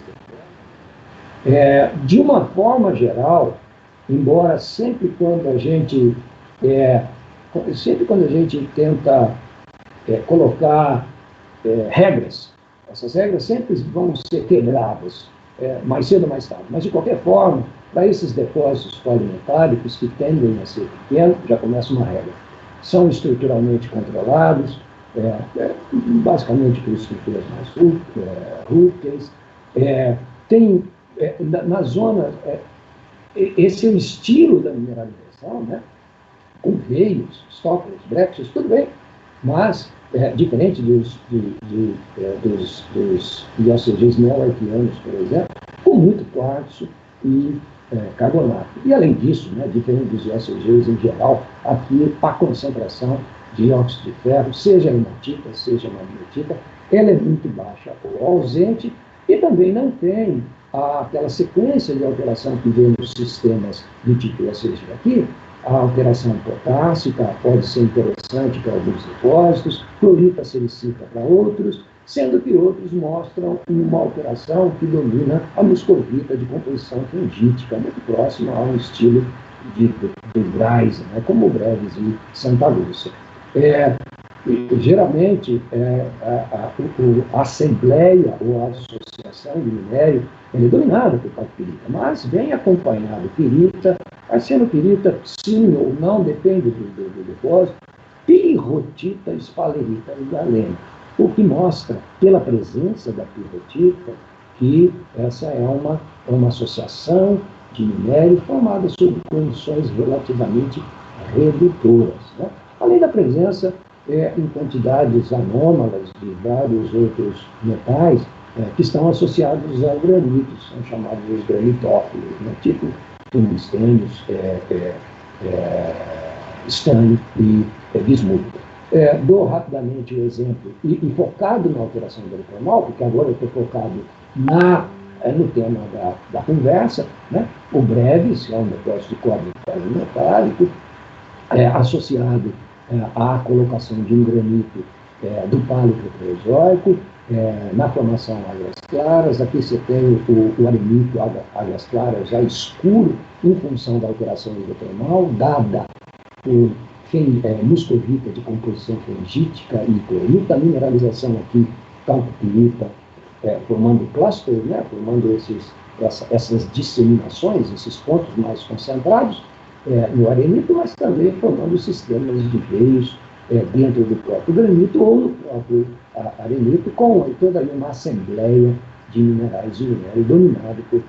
depósitos. De uma forma geral, embora sempre quando a gente tenta colocar regras, essas regras sempre vão ser quebradas mais cedo ou mais tarde. Mas, de qualquer forma, para esses depósitos polimetálicos que tendem a ser pequenos, já começa uma regra. São estruturalmente controlados, basicamente por estruturas mais rúteis. Tem, na zona, esse é o estilo da mineralização, né? Com veios, estóculos, brechas, tudo bem, mas diferente dos IOCGs neoarquianos, por exemplo, com muito quartzo e carbonato. E, além disso, né, diferente dos IOCGs em geral, aqui a concentração de óxido de ferro, seja hematita, seja magnetita, ela é muito baixa ou ausente, e também não tem aquela sequência de alteração que vê nos sistemas do tipo IOCG aqui. A alteração potássica pode ser interessante para alguns depósitos, clorita silicita para outros, sendo que outros mostram uma alteração que domina a muscovita de composição fungítica, muito próxima ao estilo do Braz, né, como o Breves e Santa Lúcia. Geralmente, a assembleia ou a associação de minério é dominada por calcopirita, mas vem acompanhado pirita, sendo pirita sim ou não, depende do depósito, pirrotita, esfalerita e galena, o que mostra, pela presença da pirrotita, que essa é uma associação de minério formada sob condições relativamente redutoras, né? Além da presença em quantidades anômalas de vários outros metais que estão associados ao granito, são chamados os granitófilos, né? Tipo tungstênios, estânio e bismuto. Dou rapidamente o exemplo, e focado na alteração hidrotermal, porque agora eu estou focado no tema da conversa, né? O Breves, é um depósito de cobre metálico, associado à colocação de um granito do Paleoproterozoico, na formação Águas Claras. Aqui você tem o arenito Águas Claras já escuro, em função da alteração hidrotermal, dada por muscovita de composição fungítica e clorita, a mineralização aqui, calcopirita, formando clusters, né, formando essas disseminações, esses pontos mais concentrados no arenito, mas também formando sistemas de veios dentro do próprio granito ou no próprio arenito, com toda uma assembleia de minerais de minério dominado por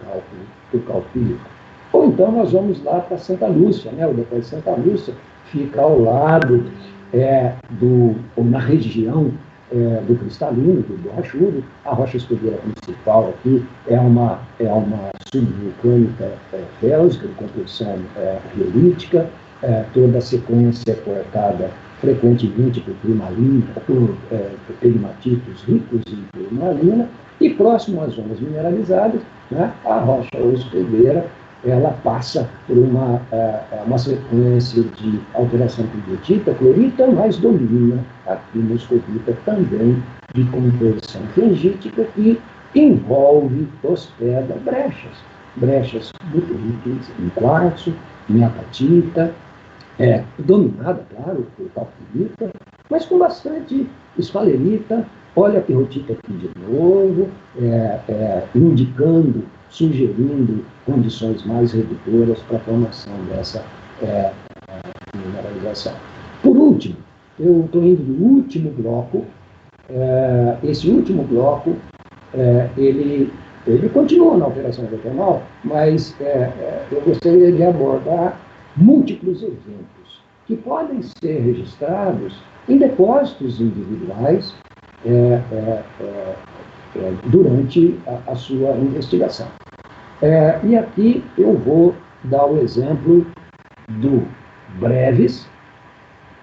calcopirita. Ou então nós vamos lá para Santa Lúcia, né? O depósito de Santa Lúcia fica ao lado ou na região do cristalino, do borrachudo. A rocha escudeira principal aqui é uma subvulcânica félsica, de composição riolítica, toda a sequência é cortada frequentemente por turmalina, por pegmatitos ricos em turmalina, e próximo às zonas mineralizadas, né, a rocha hospedeira ela passa por uma sequência de alteração pirrotita, clorita, mas domina aqui muscovita também de composição fungítica que envolve, hospeda brechas muito ricas em quartzo, em apatita, dominada, claro, por calcopirita, mas com bastante esfalerita. Olha a pirrotita aqui de novo, indicando, sugerindo condições mais redutoras para a formação dessa mineralização. Por último, eu estou indo no último bloco. Esse último bloco, ele continua na alteração hidrotermal, mas eu gostaria de abordar múltiplos eventos que podem ser registrados em depósitos individuais durante a sua investigação. E aqui eu vou dar o exemplo do Breves,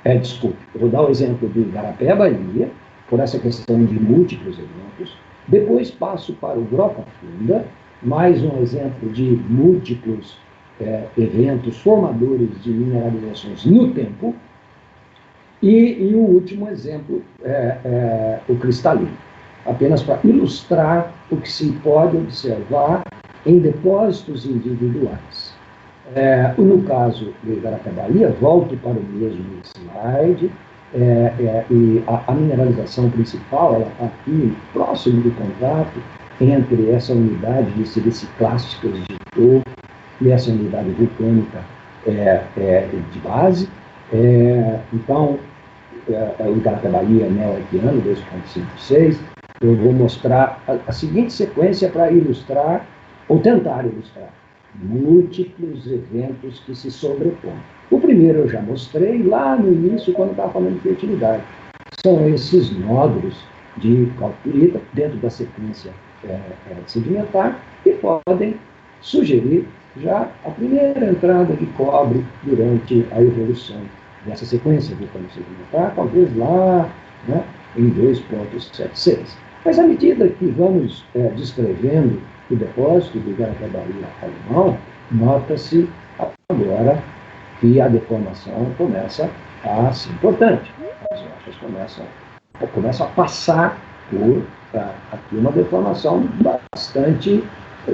eu vou dar o exemplo do Igarapé, Bahia, por essa questão de múltiplos eventos. Depois passo para o Gropa Funda, mais um exemplo de múltiplos eventos formadores de mineralizações no tempo. E o último exemplo o cristalino, apenas para ilustrar o que se pode observar em depósitos individuais. No caso do Igarapé Bahia, volto para o mesmo slide, e a mineralização principal ela está aqui próximo do contato entre essa unidade de siliciclásticas de topo e essa unidade vulcânica de base. Então, o Igarapé Bahia neo-arqueano 2.56, eu vou mostrar a seguinte sequência para ilustrar, ou tentar ilustrar, múltiplos eventos que se sobrepõem. O primeiro eu já mostrei lá no início, quando estava falando de fertilidade. São esses nódulos de calcopirita dentro da sequência sedimentar que podem sugerir já a primeira entrada de cobre durante a evolução dessa sequência vulcano-sedimentar, talvez lá, né, em 2.76. Mas à medida que vamos descrevendo o depósito do Igarapé Bahia alemão, nota-se agora que a deformação começa a ser importante. As rochas começam a passar por aqui uma deformação bastante,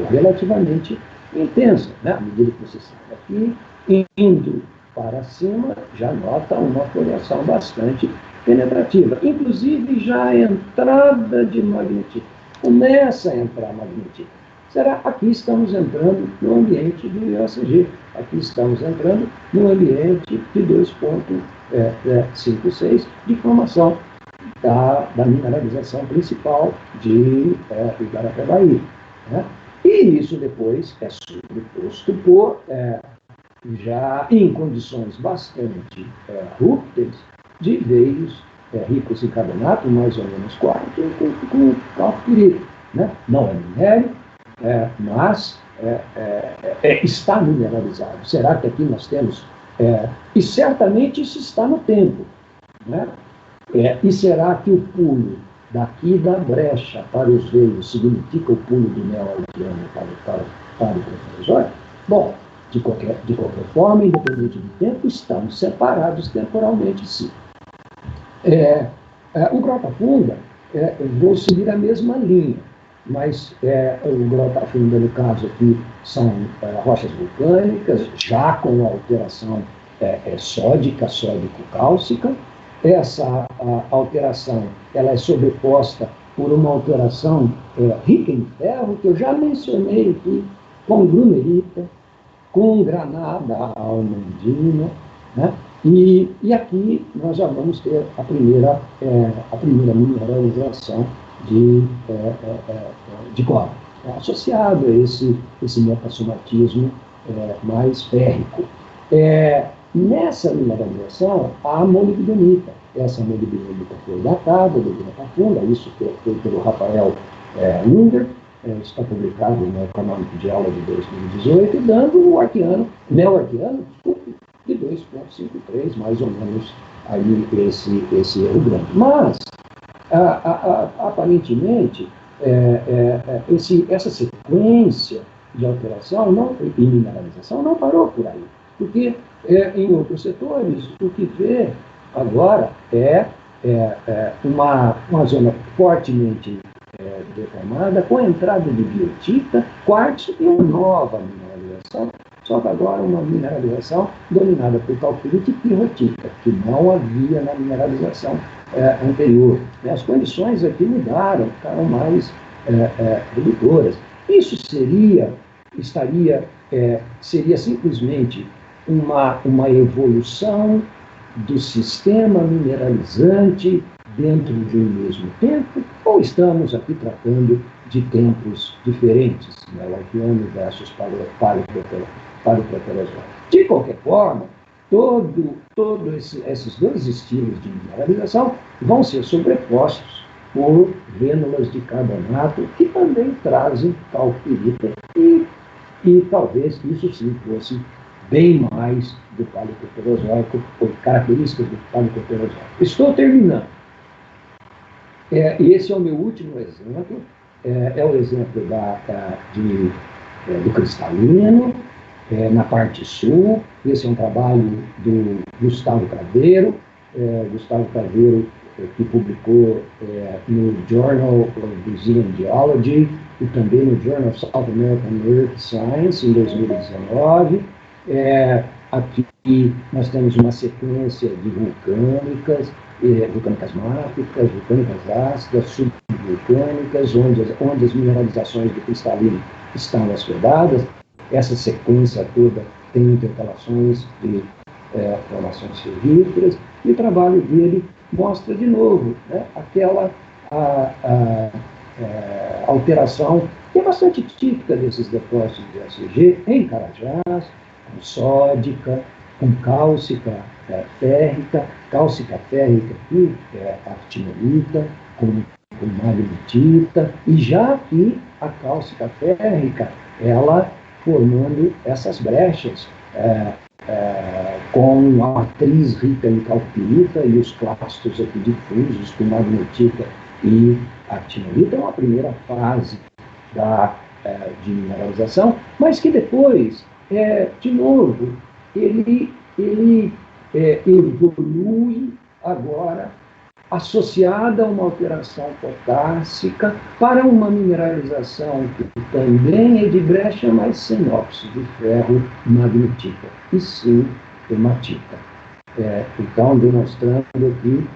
relativamente intensa, né? À medida que você sai aqui, indo para cima, já nota uma flutuação bastante penetrativa. Inclusive, já a entrada de magnetite. Começa a entrar magnetite. Aqui estamos entrando no ambiente do IOCG. Aqui estamos entrando no ambiente de 2,56 de formação da mineralização principal de Igarapé-Bahia, né? E isso depois é sobreposto por, já em condições bastante rúpteis, de veios ricos em carbonato, mais ou menos 4, com calcopirita, né? Não é minério, mas está mineralizado. Será que aqui nós temos... e certamente isso está no tempo, né? E será que o pulo daqui da brecha para os veios significa o pulo do neo-alquiano para o proterozoide? Bom, de qualquer forma, independente do tempo, estamos separados temporalmente, sim. O Grota Funda, vou seguir a mesma linha, mas o Grota Funda, no caso aqui, são rochas vulcânicas, já com alteração sódica, sódico-cálcica. Essa alteração ela é sobreposta por uma alteração rica em ferro, que eu já mencionei aqui, com grunerita, com granada almandina, né? E aqui nós já vamos ter a primeira mineralização de cobre, associado a esse metasomatismo mais férrico. Nessa mineralização, há molibdenita. Essa molibdenita foi datada do Grota Funda, isso foi pelo Rafael Unger, está publicado no Econômico de Aula de 2018, dando o neo-arquiano, de 2,53, mais ou menos, aí esse erro grande. Mas, aparentemente, essa sequência de alteração e mineralização não parou por aí, porque em outros setores o que vê agora é uma zona fortemente deformada, com a entrada de biotita, quartzo e uma nova mineralização, só que agora uma mineralização dominada por calcopirita e pirrotita, que não havia na mineralização anterior. As condições aqui mudaram, ficaram mais redutoras. Isso seria simplesmente uma evolução do sistema mineralizante dentro de um mesmo tempo, ou estamos aqui tratando de tempos diferentes, neo-arquiano versus paleoproterozoico? De qualquer forma, todos esses dois estilos de mineralização vão ser sobrepostos por vênulas de carbonato, que também trazem calcopirita, e talvez isso sim fosse bem mais do paleoproterozoico, ou características do paleoproterozoico. Estou terminando. Esse é o meu último exemplo, é o exemplo do cristalino, na parte sul. Esse é um trabalho do Gustavo Craveiro, que publicou no Journal of Brazilian Geology e também no Journal of South American Earth Science, em 2019. Aqui nós temos uma sequência de vulcânicas máficas, vulcânicas ácidas, subvulcânicas, onde as mineralizações do cristalino estão hospedadas. Essa sequência toda tem intercalações de formações ferríferas, e o trabalho dele mostra de novo, né, aquela alteração que é bastante típica desses depósitos de ACG em Carajás, com sódica, com cálcica férrica, aqui, actinolita, com magnetita, e já aqui a cálcica férrica, ela formando essas brechas com a matriz rica em calcopirita e os clastos aqui difusos com magnetita e actinolita. É uma primeira fase de mineralização, mas que depois, de novo, ele evolui agora associada a uma alteração potássica para uma mineralização que também é de brecha, mas sem óxido de ferro magnetita, e sim hematita. Então, demonstrando aqui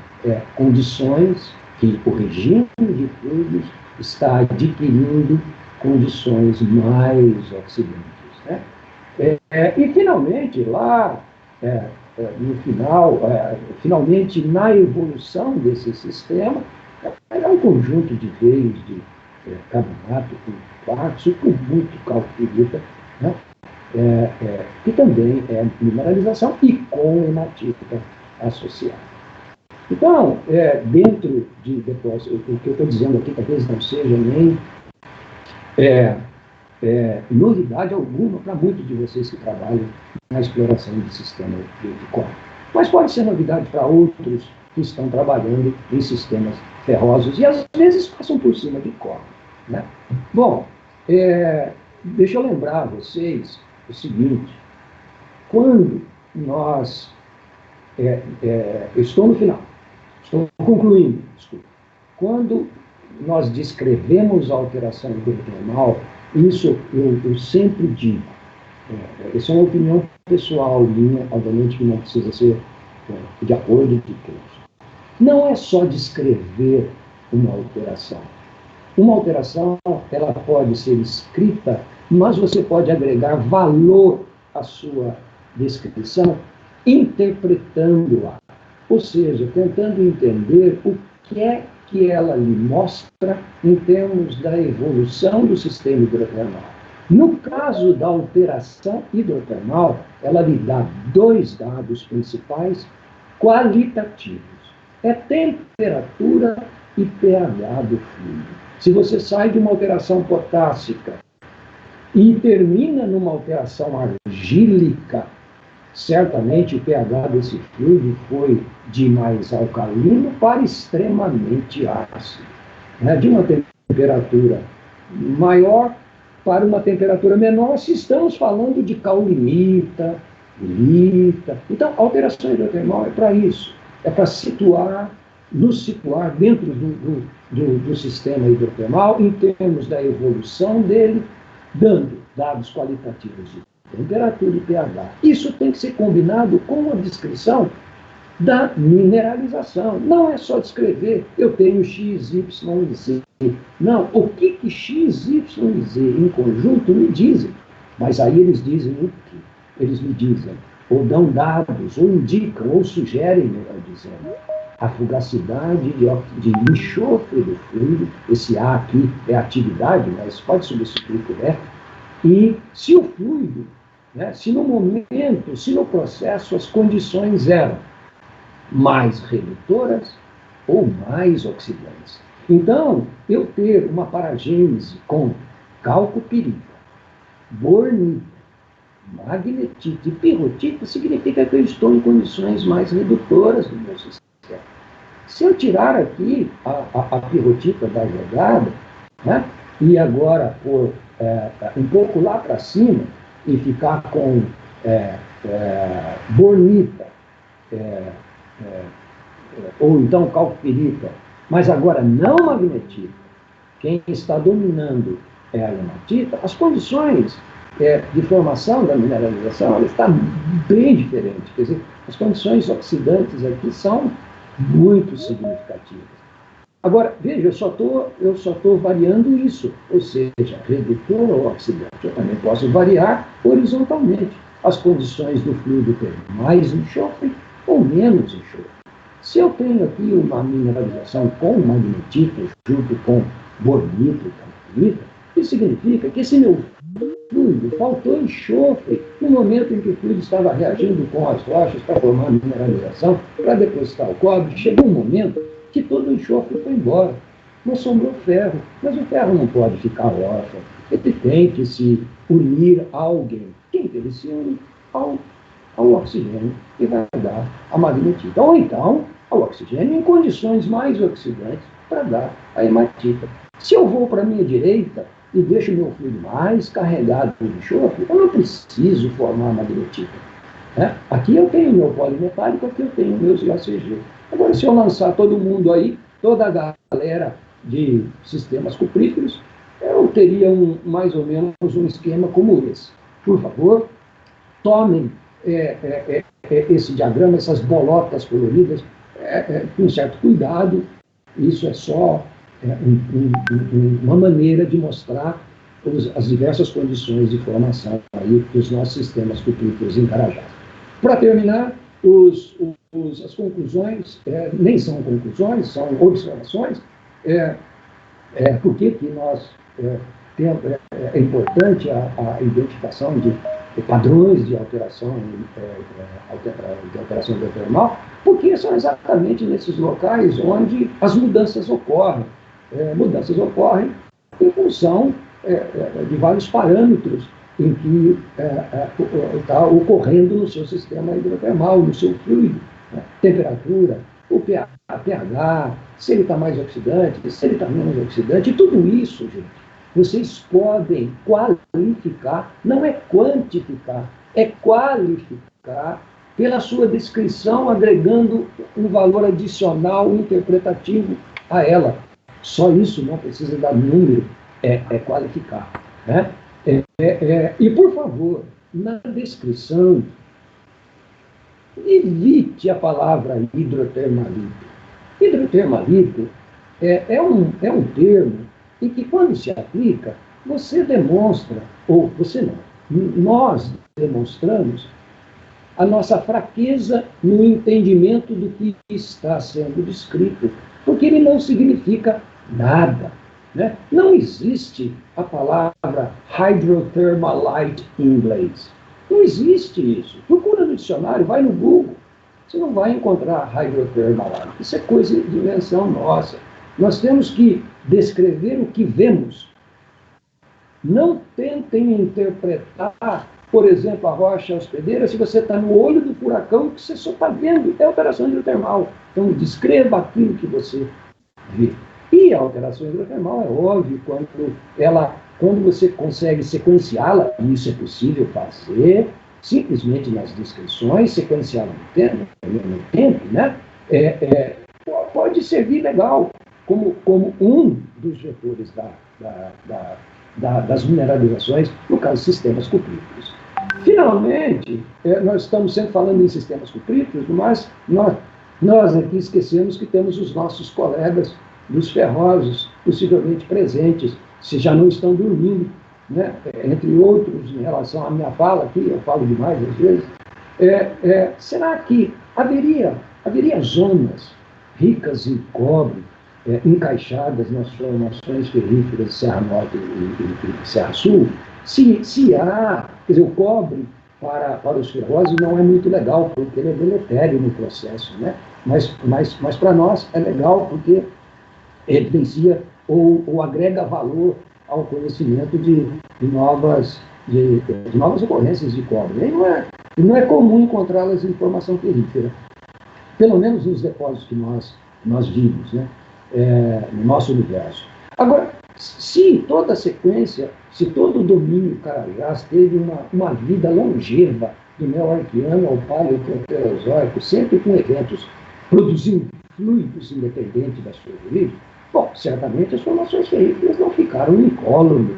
condições que o regime de fluidos está adquirindo condições mais oxidantes, né? E, finalmente, lá, no final, finalmente, na evolução desse sistema, é um conjunto de veios de carbonato com quartzo, com muito calcita, né? Que também é mineralização e com hematita associada. Então, dentro de depósito, o que eu estou dizendo aqui talvez não seja nem novidade alguma para muitos de vocês que trabalham na exploração de sistema de cobre. Mas pode ser novidade para outros que estão trabalhando em sistemas ferrosos e às vezes passam por cima de cobre, né? Bom, deixa eu lembrar a vocês o seguinte: quando nós... eu estou no final, estou concluindo, desculpa. Quando nós descrevemos a alteração hidrotermal, isso eu sempre digo, essa é uma opinião pessoal minha, obviamente que não precisa ser de acordo de todos. Não é só descrever uma alteração. Uma alteração, ela pode ser escrita, mas você pode agregar valor à sua descrição, interpretando-a. Ou seja, tentando entender o que é que ela lhe mostra em termos da evolução do sistema hidrotermal. No caso da alteração hidrotermal, ela lhe dá dois dados principais qualitativos. É temperatura e pH do fluido. Se você sai de uma alteração potássica e termina numa alteração argílica, certamente o pH desse fluido foi de mais alcalino para extremamente ácido, né? De uma temperatura maior para uma temperatura menor, se estamos falando de caulinita, ilita. Então, a alteração hidrotermal é para isso, é para nos situar dentro do sistema hidrotermal em termos da evolução dele, dando dados qualitativos de temperatura e pH. Isso tem que ser combinado com a descrição da mineralização. Não é só descrever, eu tenho X, Y e Z. Não, o que X, Y e Z em conjunto me dizem? Mas aí eles dizem o quê? Eles me dizem, ou dão dados, ou indicam, ou sugerem, melhor dizendo, a fugacidade de enxofre do fluido. Esse A aqui é atividade, mas pode substituir por F. E se o fluido, né, se no momento, se no processo as condições eram mais redutoras ou mais oxidantes. Então, eu ter uma paragênese com calcopirita, bornita, magnetita e pirrotita significa que eu estou em condições mais redutoras do meu sistema. Se eu tirar aqui a pirrotita da jogada, né, e agora pôr um pouco lá para cima e ficar com bornita, ou então calcopirita, mas agora não magnetita, quem está dominando é a hematita, as condições de formação da mineralização está bem diferente. Quer dizer, as condições oxidantes aqui são muito significativas. Agora, veja, eu só estou variando isso, ou seja, redutor ou oxidante. Eu também posso variar horizontalmente as condições do fluido ter mais enxofre ou menos enxofre. Se eu tenho aqui uma mineralização com magnetita junto com bornita e calcopirita, isso significa que esse meu fluido faltou enxofre no momento em que o fluido estava reagindo com as rochas para formar a mineralização, para depositar o cobre. Chegou um momento que todo o enxofre foi embora. Não sobrou ferro, mas o ferro não pode ficar órfão. Ele tem que se unir a alguém. Quem que ele se une? Ao oxigênio, e vai dar a magnetita. Ou então, ao oxigênio em condições mais oxidantes para dar a hematita. Se eu vou para a minha direita e deixo o meu fluido mais carregado de enxofre, eu não preciso formar a magnetita. Né? Aqui eu tenho meu polimetálico, aqui eu tenho meus IACG. Agora, se eu lançar todo mundo aí, toda a galera de sistemas cupríferos, eu teria mais ou menos um esquema como esse. Por favor, tomem esse diagrama, essas bolotas coloridas, com certo cuidado. Isso é só uma maneira de mostrar as diversas condições de formação aí dos nossos sistemas cupríferos em Carajás. Para terminar, as conclusões nem são conclusões, são observações. Por que nós é importante a identificação de padrões de alteração hidrotermal? Porque são exatamente nesses locais onde as mudanças ocorrem. Mudanças ocorrem em função de vários parâmetros em que está ocorrendo no seu sistema hidrotermal, no seu fluido, né? Temperatura, o pH, se ele está mais oxidante, se ele está menos oxidante, tudo isso, gente, vocês podem qualificar, não é quantificar, é qualificar pela sua descrição, agregando um valor adicional interpretativo a ela. Só isso, não precisa dar número, é qualificar, né? E, por favor, na descrição, evite a palavra hidrotermalito. Hidrotermalito é um termo em que, quando se aplica, você demonstra, ou você não, nós demonstramos a nossa fraqueza no entendimento do que está sendo descrito, porque ele não significa nada. Né? Não existe a palavra hydrothermalite em inglês. Não existe isso. Procura no dicionário, vai no Google. Você não vai encontrar hydrothermalite. Isso é coisa de invenção nossa. Nós temos que descrever o que vemos. Não tentem interpretar, por exemplo, a rocha hospedeira, se você está no olho do furacão, que você só está vendo é alteração hidrotermal. Então, descreva aquilo que você vê. E a alteração hidrotermal é óbvio, quando você consegue sequenciá-la, e isso é possível fazer, simplesmente nas descrições, sequenciá-la no tempo, né? Pode servir legal como um dos vetores das mineralizações, no caso, sistemas cupríferos. Finalmente, nós estamos sempre falando em sistemas cupríferos, mas nós aqui esquecemos que temos os nossos colegas dos ferrosos, possivelmente presentes, se já não estão dormindo, né? Entre outros, em relação à minha fala aqui, eu falo demais às vezes, será que haveria zonas ricas em cobre, encaixadas nas formações ferríferas de Serra Norte e Serra Sul? Se há, quer dizer, o cobre para os ferrosos não é muito legal, porque ele é deletério no processo, né? Mas para nós é legal porque evidencia ou agrega valor ao conhecimento de novas ocorrências de cobre. E não é comum encontrá-las em formação ferrífera, pelo menos nos depósitos que nós vimos, né? No nosso universo. Agora, se toda a sequência, se todo o domínio Carajás teve uma vida longeva, do Neoarquiano ao Paleoproterozoico, sempre com eventos produzindo fluidos independente da sua origem, bom, certamente as formações ferríferas não ficaram incólumes,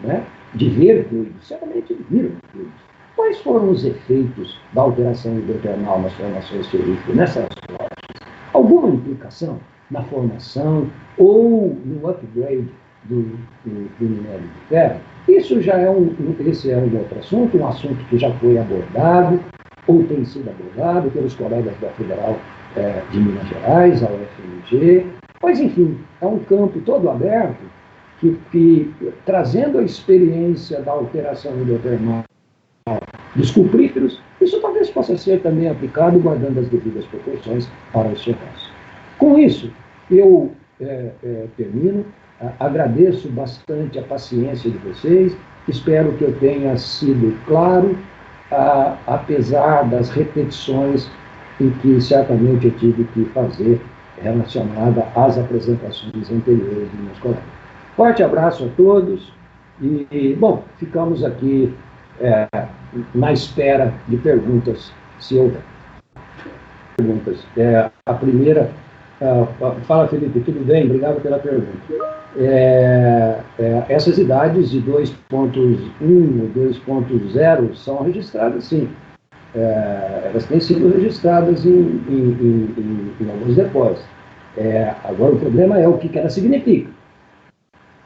né, de ver fluidos, certamente viram fluidos. Quais foram os efeitos da alteração hidrotermal nas formações ferríferas, nessas rochas? Alguma implicação na formação ou no upgrade do minério de ferro? Isso já esse é um outro assunto, um assunto que já foi abordado, ou tem sido abordado pelos colegas da Federal de Minas Gerais, a UFMG, mas, enfim, é um campo todo aberto que trazendo a experiência da alteração hidrotermal dos cupríferos, isso talvez possa ser também aplicado guardando as devidas proporções para os ferros. Com isso, eu termino, agradeço bastante a paciência de vocês, espero que eu tenha sido claro, apesar das repetições em que certamente eu tive que fazer relacionada às apresentações anteriores de meus colegas. Forte abraço a todos e bom, ficamos aqui na espera de perguntas, se houver perguntas. A primeira, fala, Felipe, tudo bem? Obrigado pela pergunta. Essas idades de 2.1 e 2.0 são registradas, sim. Elas têm sido registradas em alguns depósitos. Agora, o problema é o que ela significa.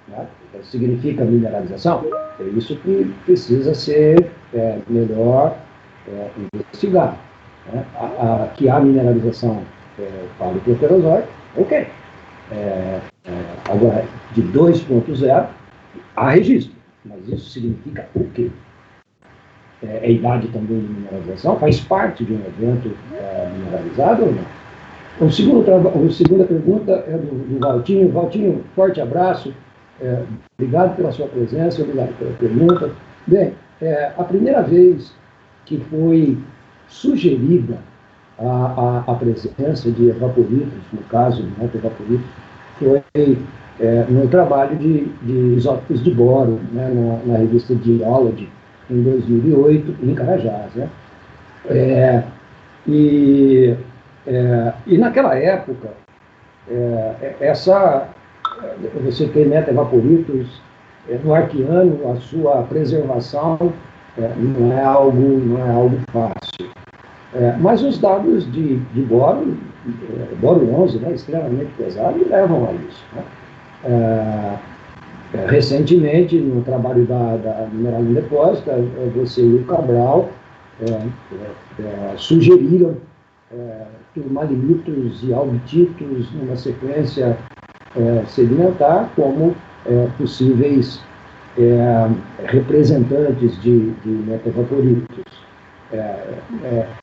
Né? Ela significa mineralização? É isso que precisa ser melhor investigado. Né? Que há mineralização para o proterozoico, ok. Agora, de 2.0, há registro. Mas isso significa o quê? A idade também de mineralização faz parte de um evento mineralizado ou não? A segunda pergunta é do Valtinho. Valtinho, forte abraço. Obrigado pela sua presença, obrigado pela pergunta. Bem, a primeira vez que foi sugerida a presença de evaporitos, no caso do meta-evaporitos, foi no trabalho de isótopos de boro, né, na revista Geology, em 2008, em Carajás. Né? E naquela época, você tem meta-evaporitos no Arqueano, a sua preservação não é algo fácil. Mas os dados de boro 11, né, extremamente pesado, levam a isso. Né? Recentemente, no trabalho da Mineral em Depósito, você e o Cabral sugeriram turmalinitos e albititos numa sequência sedimentar como possíveis representantes de meta-evaporitos.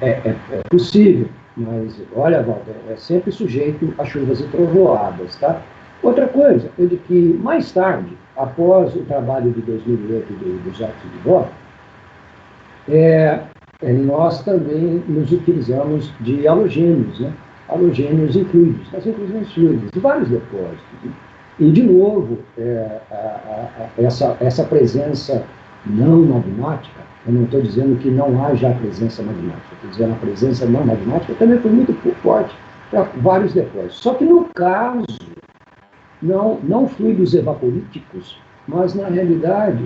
É possível, mas, olha, Walter, é sempre sujeito a chuvas e trovoadas, tá? Outra coisa é de que, mais tarde, após o trabalho de 2008 do Jacques Dubos, nós também nos utilizamos de halogênios, né? Halogênios em fluidos, nas inclusões fluidas, de vários depósitos. Né? E, de novo, essa presença não magmática, eu não estou dizendo que não haja a presença magmática, estou dizendo a presença não magmática também foi muito forte para vários depósitos. Só que, no caso, não fluidos evaporíticos, mas, na realidade,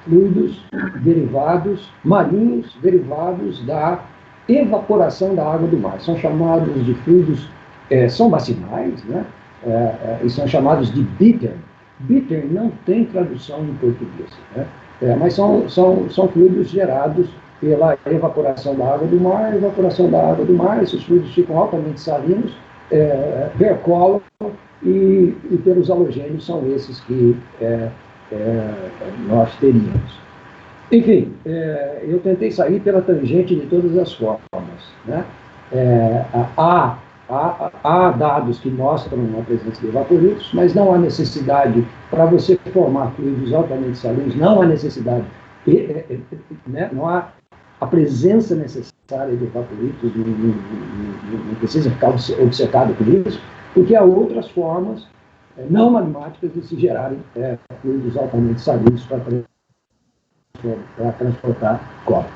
fluidos derivados, marinhos, derivados da evaporação da água do mar. São chamados de fluidos, são bacinais, né? E são chamados de bittern. Bittern não tem tradução em português, né? Mas são fluidos gerados pela evaporação da água do mar. Evaporação da água do mar, esses fluidos ficam altamente salinos, percolam, e pelos halogênios são esses que nós teríamos. Enfim, eu tentei sair pela tangente de todas as formas. Né? Há dados que mostram a presença de evaporitos, mas não há necessidade, para você formar fluidos altamente salinos, não há necessidade, né? Não há a presença necessária de evaporitos, não precisa ficar obcecado por isso, porque há outras formas não magmáticas de se gerarem fluidos altamente salinos para transportar cobre.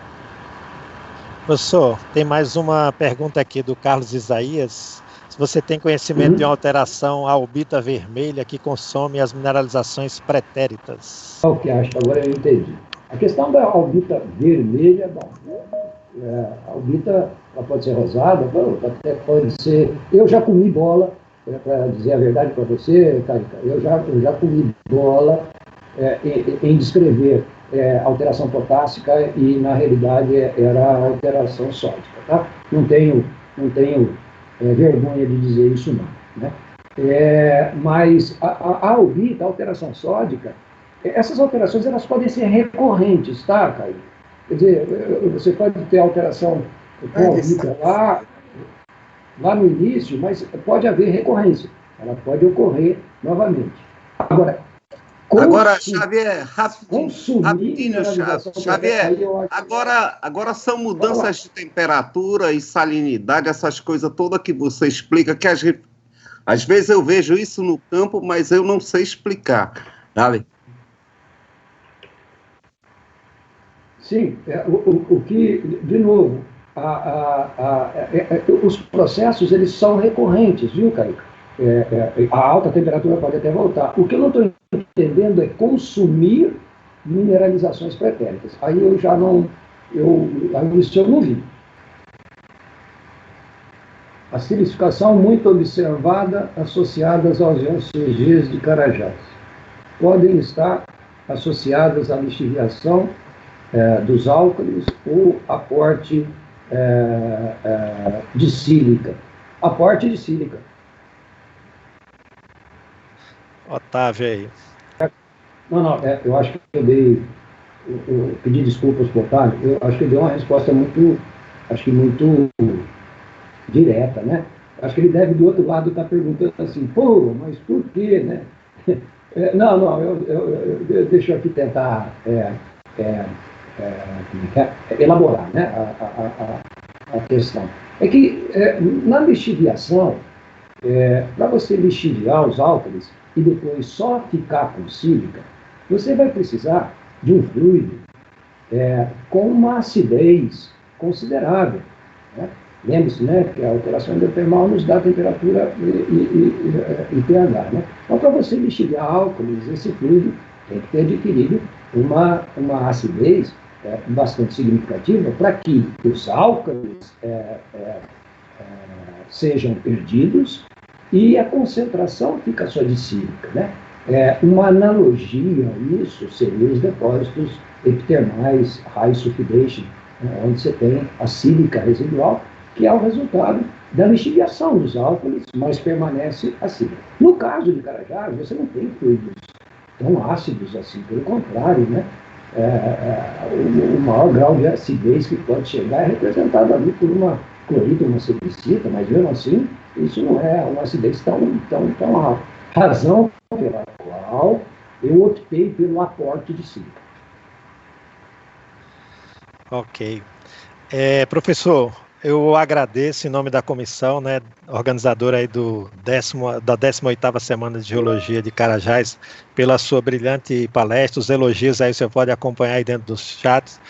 Professor, tem mais uma pergunta aqui do Carlos Isaías. Se você tem conhecimento de uma alteração à albita vermelha que consome as mineralizações pretéritas? Ok, acho que agora eu entendi. A questão da albita vermelha, bom, a albita ela pode ser rosada, até pode ser... Eu já comi bola, para dizer a verdade para você, Carica, eu já comi bola em descrever alteração potássica e, na realidade, era alteração sódica. Tá? Não tenho vergonha de dizer isso, não. Né? Mas a albita, a alteração sódica, essas alterações elas podem ser recorrentes, tá, Caio? Quer dizer, você pode ter alteração com albita lá no início, mas pode haver recorrência. Ela pode ocorrer novamente. Agora, Xavier, rapidinho, Xavier, agora são mudanças de temperatura e salinidade, essas coisas todas que você explica, que às vezes eu vejo isso no campo, mas eu não sei explicar. Dale. Sim, o que, de novo, os processos eles são recorrentes, viu, Caica? A alta temperatura pode até voltar. O que eu não estou entendendo é consumir mineralizações pretéritas. Aí eu já não, isso eu não vi. A silicificação muito observada associadas aos GCGs de Carajás. Podem estar associadas à lixiviação dos álcalis ou aporte de sílica. Aporte de sílica. Otávio aí. Não, eu acho que eu pedi desculpas para o Otávio, eu acho que eu dei uma resposta muito direta, né? Acho que ele deve, do outro lado, estar perguntando assim, pô, mas por quê, né? Deixa eu aqui tentar elaborar, né, a questão. É que na lixiviação, para você lixiviar os álcalis e depois só ficar com sílica, você vai precisar de um fluido com uma acidez considerável, né? Lembre-se, né, que a alteração endotermal nos dá temperatura e pH. Né? Então, para você lixiviar álcalis, esse fluido tem que ter adquirido uma acidez bastante significativa para que os álcalis sejam perdidos e a concentração fica só de sílica. Né? Uma analogia a isso seria os depósitos epitermais high sulfidation, né, onde você tem a sílica residual, que é o resultado da lixiviação dos álcalis, mas permanece a sílica. No caso de Carajás, você não tem fluidos tão ácidos assim, pelo contrário, né? O maior grau de acidez que pode chegar é representado ali por uma clorita, uma silicita, mas mesmo assim, isso não é uma acidez tão alta. Razão pela qual eu optei pelo aporte de sílica. Ok. Professor, eu agradeço em nome da comissão, né, organizadora aí da 18ª Semana de Geologia de Carajás, pela sua brilhante palestra. Os elogios aí você pode acompanhar aí dentro dos chats.